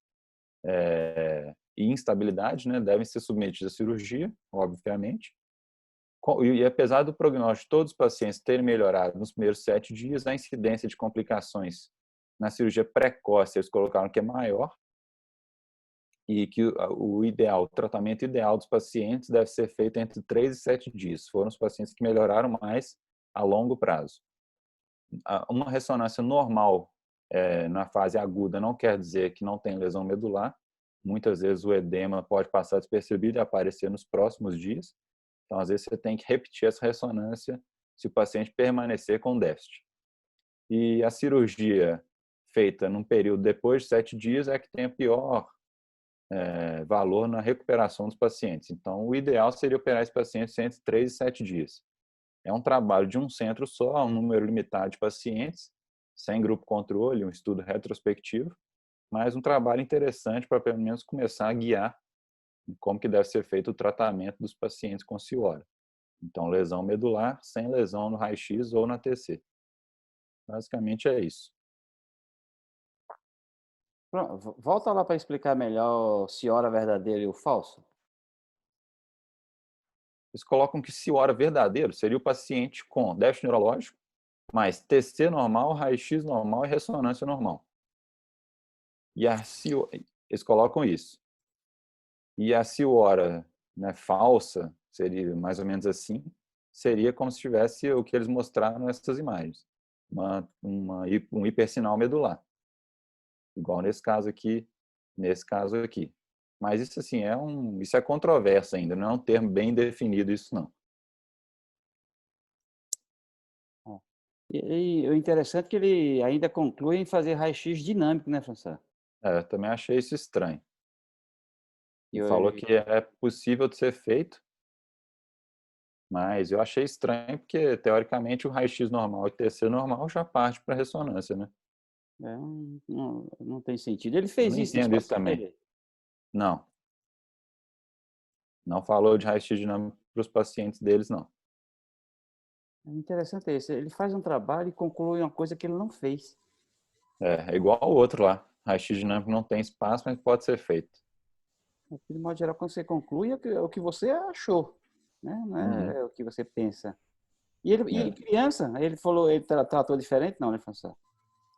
e instabilidade, né, devem ser submetidos à cirurgia, obviamente. E apesar do prognóstico de todos os pacientes terem melhorado nos primeiros 7 dias, a incidência de complicações na cirurgia precoce eles colocaram que é maior e que o tratamento ideal dos pacientes deve ser feito entre 3 e 7 dias. Foram os pacientes que melhoraram mais a longo prazo. Uma ressonância normal na fase aguda não quer dizer que não tem lesão medular. Muitas vezes o edema pode passar despercebido e aparecer nos próximos dias. Então, às vezes, você tem que repetir essa ressonância se o paciente permanecer com déficit. E a cirurgia feita num período depois de 7 dias é que tem o pior valor na recuperação dos pacientes. Então, o ideal seria operar esses pacientes entre 3 e 7 dias. É um trabalho de um centro só, um número limitado de pacientes, sem grupo controle, um estudo retrospectivo, mas um trabalho interessante para, pelo menos, começar a guiar como que deve ser feito o tratamento dos pacientes com ciora. Então, lesão medular sem lesão no raio-x ou na TC. Basicamente é isso. Pronto, volta lá para explicar melhor ciora verdadeira e o falso. Eles colocam que ciora verdadeiro seria o paciente com déficit neurológico, mais TC normal, raio-x normal e ressonância normal. E eles colocam isso. E a ciora, né, falsa, seria mais ou menos assim, seria como se tivesse o que eles mostraram nessas imagens. Um hipersinal medular. Igual nesse caso aqui. Mas isso assim, isso é controverso ainda, não é um termo bem definido isso não. E o interessante é que ele ainda conclui em fazer raio-x dinâmico, né, François? Eu também achei isso estranho. E Ele falou que é possível de ser feito, mas eu achei estranho porque, teoricamente, o raio-x normal e o TC normal já parte para a ressonância, né? não tem sentido. Ele fez Eu não isso entendo isso também. dele? Não. Não falou de raio-x dinâmico para os pacientes deles, não. É interessante isso. Ele faz um trabalho e conclui uma coisa que ele não fez. É igual ao outro lá. Raio-x dinâmico não tem espaço, mas pode ser feito. De modo geral, quando você conclui, é o que você achou, né? Não é o que você pensa. E criança, ele falou, ele tratou diferente, não, né, François?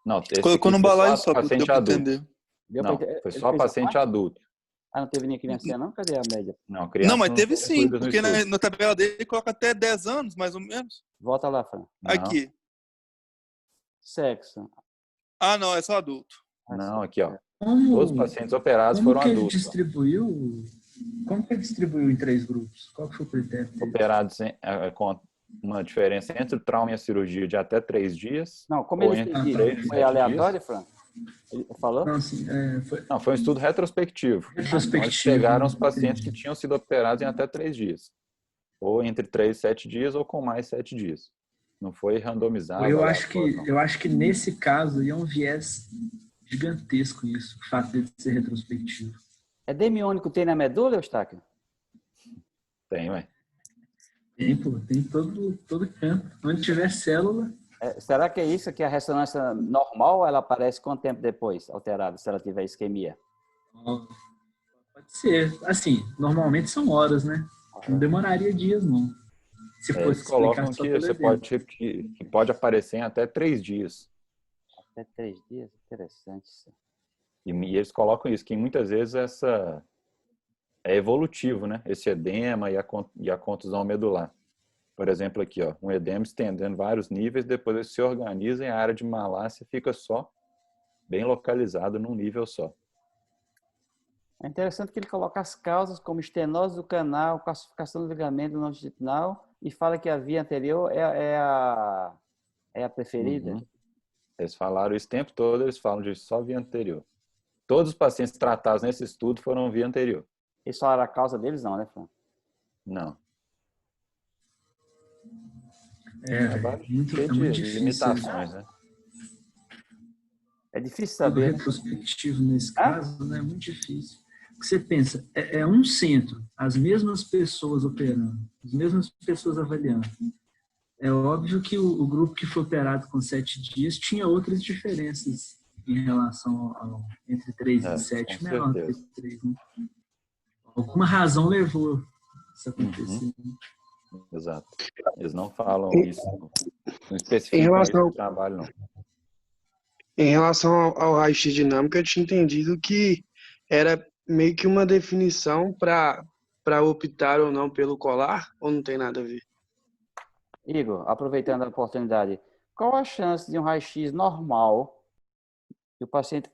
Não, esse Colocou aqui num foi balaio só só, paciente deu para adulto. entender. Não, foi só fez a paciente parte? adulto. Não teve nem criança, não? Cadê a média? Não, Não, criança mas não teve foi sim, incluída no porque estudo. na tabela dele ele coloca até 10 anos, mais ou menos. Volta lá, Fran. Não, Aqui. Sexo. Ah, não, é só adulto. não, aqui, ó. Como, Todos os pacientes operados como foram que ele adultos. distribuiu? Como que ele distribuiu em 3 grupos? Qual que foi o critério dele? Operados com uma diferença entre o trauma e a cirurgia de até 3 dias. Não, como ou ele entre fez 3 e isso? Foi 7 aleatório, dias. Fran? Ele falou? Não, assim, Não, foi um estudo retrospectivo. Então, eles retrospectivo. pegaram os pacientes Entendi. que tinham sido operados em até 3 dias. Ou entre 3 e 7 dias, ou com mais 7 dias. Não foi randomizado. Eu acho aleatório, que nesse caso aí é um viés gigantesco isso, o fato de ser retrospectivo. É demiônico tem na medula, Eustáquio? Tem, ué. Tem todo canto. Onde tiver célula, Será que é isso que a ressonância normal ela aparece quanto tempo depois, alterada, se ela tiver isquemia? pode ser. Assim, normalmente são horas, né? Não demoraria dias, não. Se Eles fosse colocam explicar só que pelo você edema. pode repetir, que pode aparecer em até 3 dias. Até 3 dias? Interessante isso. E eles colocam isso, que muitas vezes é evolutivo, né? Esse edema e a contusão medular. Por exemplo, aqui, ó, um edema estendendo vários níveis, depois ele se organiza e a área de malácia fica só, bem localizada num nível só. É interessante que ele coloca as causas como estenose do canal, calcificação do ligamento longitudinal e fala que a via anterior é a preferida. Eles falaram isso o tempo todo, eles falam de só via anterior. Todos os pacientes tratados nesse estudo foram via anterior. Eles falaram a causa deles, não, né, Fran? Não. Velho, Cheio é muito de difícil. limitações, né? É difícil Tudo saber, né? retrospectivo nesse caso, né? É muito difícil. Porque você pensa, é um centro, as mesmas pessoas operando, as mesmas pessoas avaliando. É óbvio que o grupo que foi operado com 7 dias tinha outras diferenças em relação entre 3 e 7, com menor que certeza. 3. Né? Alguma razão levou isso a acontecer. Exato. Eles não falam isso, não Em especificam isso relação, no trabalho, não. em relação ao raio-x dinâmico, eu tinha entendido que era meio que uma definição para optar ou não pelo colar, ou não tem nada a ver? Igor, aproveitando a oportunidade, qual a chance de um raio-x normal, que o paciente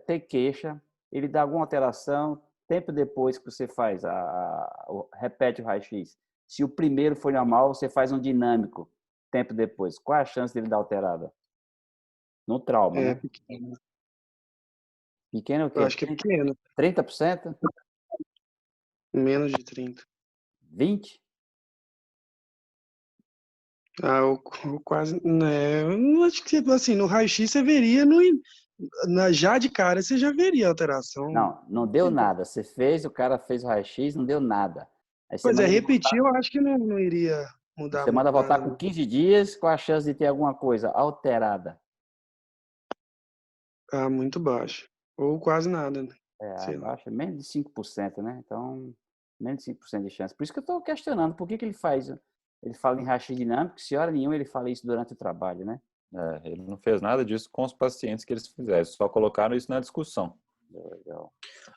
tem queixa, ele dá alguma alteração, tempo depois que você faz, repete o raio-x? Se o primeiro foi normal, você faz um dinâmico, tempo depois. Qual a chance dele dar alterada? No trauma, É né? pequeno. Pequeno é o Eu quê? acho que é pequeno, 30%? menos de 30. 20%? Ah, eu quase. Né, eu não acho que, assim, no raio-x você veria, já de cara você já veria a alteração. Não, não deu nada. Você fez, o cara fez o raio-x, não deu nada. Aí você Pois é, manda ele repetir voltar, eu acho que não iria mudar você manda muito voltar nada, com não. 15 dias, qual a chance de ter alguma coisa alterada? Ah, muito baixo. Ou quase nada, né? Sei lá. Abaixo, menos de 5%, né? Então, menos de 5% de chance. Por isso que eu estou questionando, por que ele faz? Ele fala em raio-x dinâmico, se hora nenhuma ele fala isso durante o trabalho, né? Ele não fez nada disso com os pacientes que eles fizeram, só colocaram isso na discussão. Legal.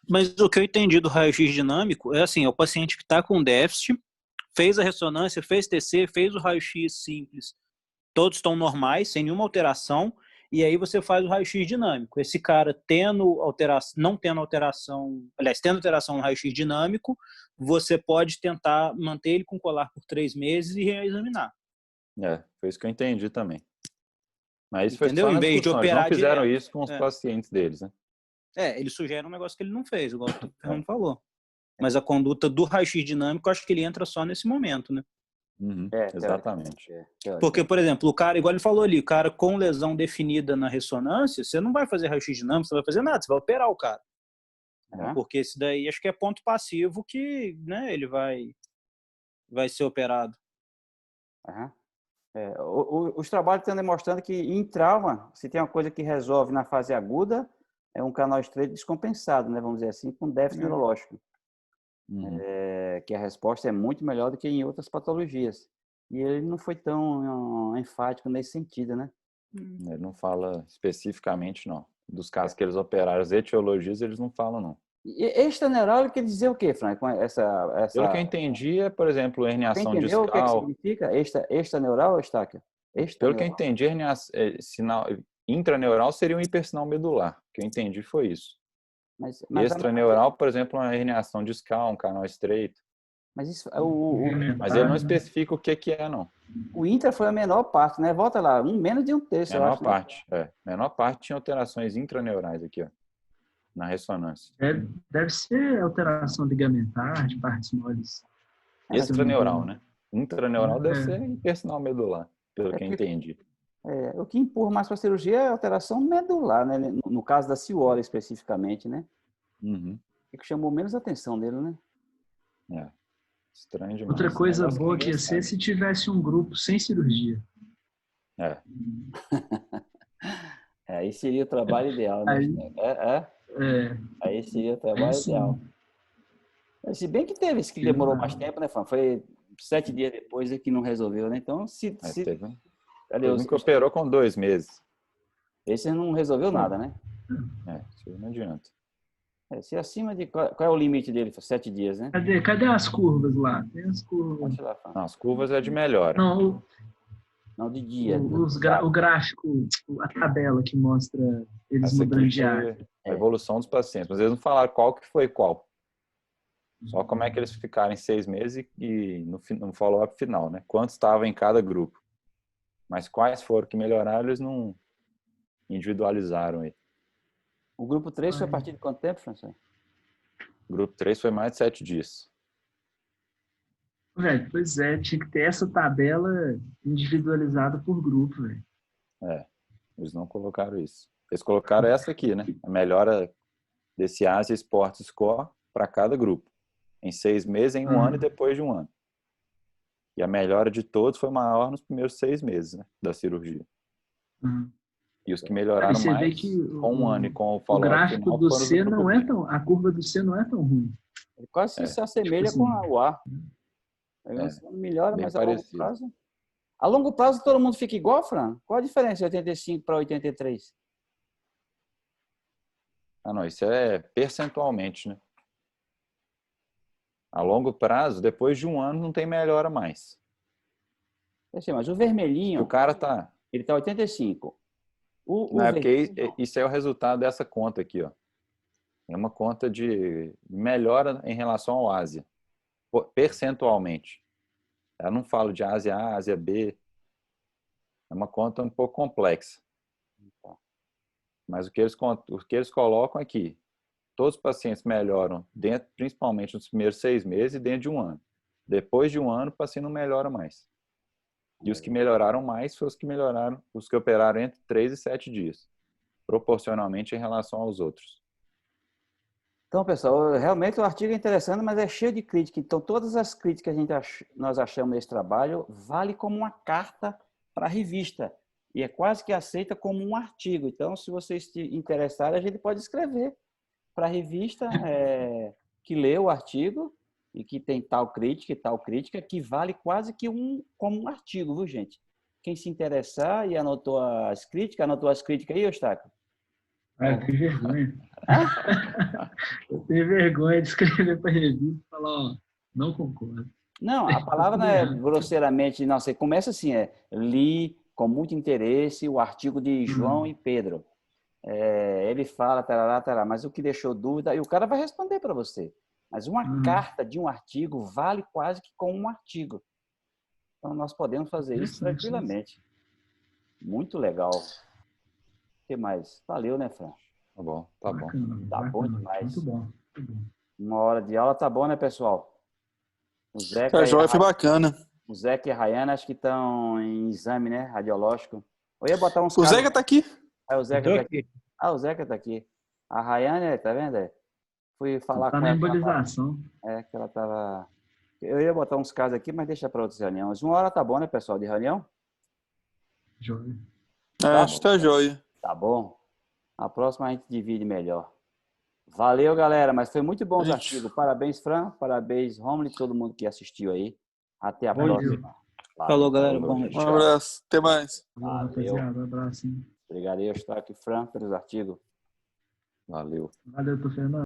Mas o que eu entendi do raio-x dinâmico é assim, é o paciente que está com déficit, fez a ressonância, fez TC, fez o raio-x simples, todos estão normais, sem nenhuma alteração, e aí você faz o raio-x dinâmico. Esse cara tendo alteração, não tendo alteração, aliás, tendo alteração no raio-x dinâmico, você pode tentar manter ele com colar por 3 meses e reexaminar. Foi isso que eu entendi também. Mas isso foi Entendeu? só Em na vez de discussão, eles não operar fizeram direto. isso com os pacientes deles, né? Ele sugere um negócio que ele não fez, igual o Fernando falou. Mas a conduta do raio-x dinâmico, eu acho que ele entra só nesse momento, né? Exatamente. Porque, por exemplo, o cara, igual ele falou ali, o cara com lesão definida na ressonância, você não vai fazer raio-x dinâmico, você não vai fazer nada, você vai operar o cara. Porque esse daí acho que é ponto passivo que, né, ele vai ser operado. Os trabalhos estão demonstrando que em trauma, se tem uma coisa que resolve na fase aguda, é um canal estreito descompensado, né, vamos dizer assim, com déficit neurológico. Que a resposta é muito melhor do que em outras patologias. E ele não foi tão enfático nesse sentido, né? Ele não fala especificamente, não. Dos casos que eles operaram, as etiologias, eles não falam, não. E extraneural quer dizer o quê, Frank? Pelo que eu entendi, por exemplo, herniação Você entendeu discal. o que significa extraneural ou Estáquio? Pelo que eu entendi, sinal intraneural seria um hipersinal medular. O que eu entendi foi isso. Mas extraneural, por exemplo, uma herniação discal, um canal estreito. Mas isso, mas ele não especifica o que é, não. O intra foi a menor parte, né? Volta lá, menos de um terço, eu acho. Menor parte, menor parte tinha alterações intraneurais aqui, ó, na ressonância. Deve ser alteração ligamentar de partes moles. Extraneural, né? Intraneural deve ser hipersinal medular, pelo que eu entendi. O que empurra mais para a cirurgia é a alteração medular, né? No caso da Ciora especificamente, né? O que chamou menos atenção dele, né? Estranho demais. Outra coisa boa que ia ser se tivesse um grupo sem cirurgia. Aí seria o trabalho ideal, né? Aí seria o trabalho ideal. Se bem que teve esse que demorou mais tempo, né, Fran? Foi 7 dias depois que não resolveu, né? Então, teve um que operou com 2 meses. Esse não resolveu nada, né? Isso não adianta. Se acima de... Qual é o limite dele? 7 dias, né? Cadê as curvas lá? Tem as curvas. Não, as curvas é de melhora. Não, de dia. O gráfico, a tabela que mostra eles mudando de área. A evolução dos pacientes. Mas eles não falaram qual que foi qual. Só como é que eles ficaram em 6 meses e no follow-up final, né? Quantos estavam em cada grupo. Mas quais foram que melhoraram, eles não individualizaram aí. O grupo 3 foi a partir de quanto tempo, François? O grupo 3 foi mais de 7 dias. Velho, pois é, tinha que ter essa tabela individualizada por grupo, velho. Eles não colocaram isso. Eles colocaram essa aqui, né? A melhora desse Asia Sports Score para cada grupo. Em 6 meses, em 1 ano e depois de 1 ano. E a melhora de todos foi maior nos primeiros 6 meses, né, da cirurgia. E os que melhoraram Você vê mais que com 1 ano e com o o follow-up gráfico final do foram C do grupo não é B. tão... A curva do C não é tão ruim. Ele quase se assemelha tipo assim, com o A. Melhora, bem mas a longo parecido. prazo... A longo prazo todo mundo fica igual, Fran? Qual a diferença de 85 para 83? Ah, não, isso é percentualmente, né? A longo prazo, depois de 1 ano, não tem melhora mais. Mas o O vermelhinho, cara tá... ele está 85. Não, é porque vermelho, isso é o resultado dessa conta aqui, ó. É uma conta de melhora em relação ao Ásia, percentualmente. Eu não falo de Ásia A, Ásia B. É uma conta um pouco complexa. Mas o que eles colocam aqui, todos os pacientes melhoram, principalmente nos primeiros 6 meses e dentro de 1 ano. Depois de 1 ano, o paciente não melhora mais. E os que melhoraram mais foram os que operaram entre 3 e 7 dias, proporcionalmente em relação aos outros. Então, pessoal, realmente o artigo é interessante, mas é cheio de crítica. Então, todas as críticas que nós achamos nesse trabalho vale como uma carta para a revista. E é quase que aceita como um artigo. Então, se vocês se interessarem, a gente pode escrever para a revista que lê o artigo e que tem tal crítica e tal crítica, que vale quase que como um artigo, viu, gente? Quem se interessar e anotou as críticas aí, Eustáquio? Eu tenho vergonha. Eu tenho vergonha de escrever para a revista e falar, ó, não concordo. Não, a palavra não é grosseiramente, não, você começa assim, li com muito interesse o artigo de João e Pedro. Ele fala, tarará, tarará, mas o que deixou dúvida, e o cara vai responder para você. Mas uma carta de um artigo vale quase que como um artigo. Então, nós podemos fazer isso tranquilamente. Muito legal. O que mais? Valeu, né, Fran? Tá bom, tá Bacana, bom. Tá bom demais. Muito bom, muito bom. 1 hora de aula tá bom, né, pessoal? O Zeca Tá joia, foi bacana. O Zeca e a Rayana acho que estão em exame, né? Radiológico. Eu ia botar uns O Zeca tá aqui. O Zeca tá aqui. O Zeca tá aqui. A Rayana, tá vendo? Fui falar Tá com na ela. embolização. Que ela tava... Eu ia botar uns casos aqui, mas deixa para outras reuniões. 1 hora tá bom, né, pessoal, de reunião? Joia. Acho que tá joia. Tá bom. A próxima a gente divide melhor. Valeu, galera. Mas foi muito bom os artigos. Parabéns, Fran. Parabéns, Romulo e todo mundo que assistiu aí. Até a próxima. Falou, galera. Bom noite. Um abraço. Até mais. Valeu. Rapaziada, abraço. Obrigado, Eustáquio e Fran, pelos artigos. Valeu. Valeu, Fernando.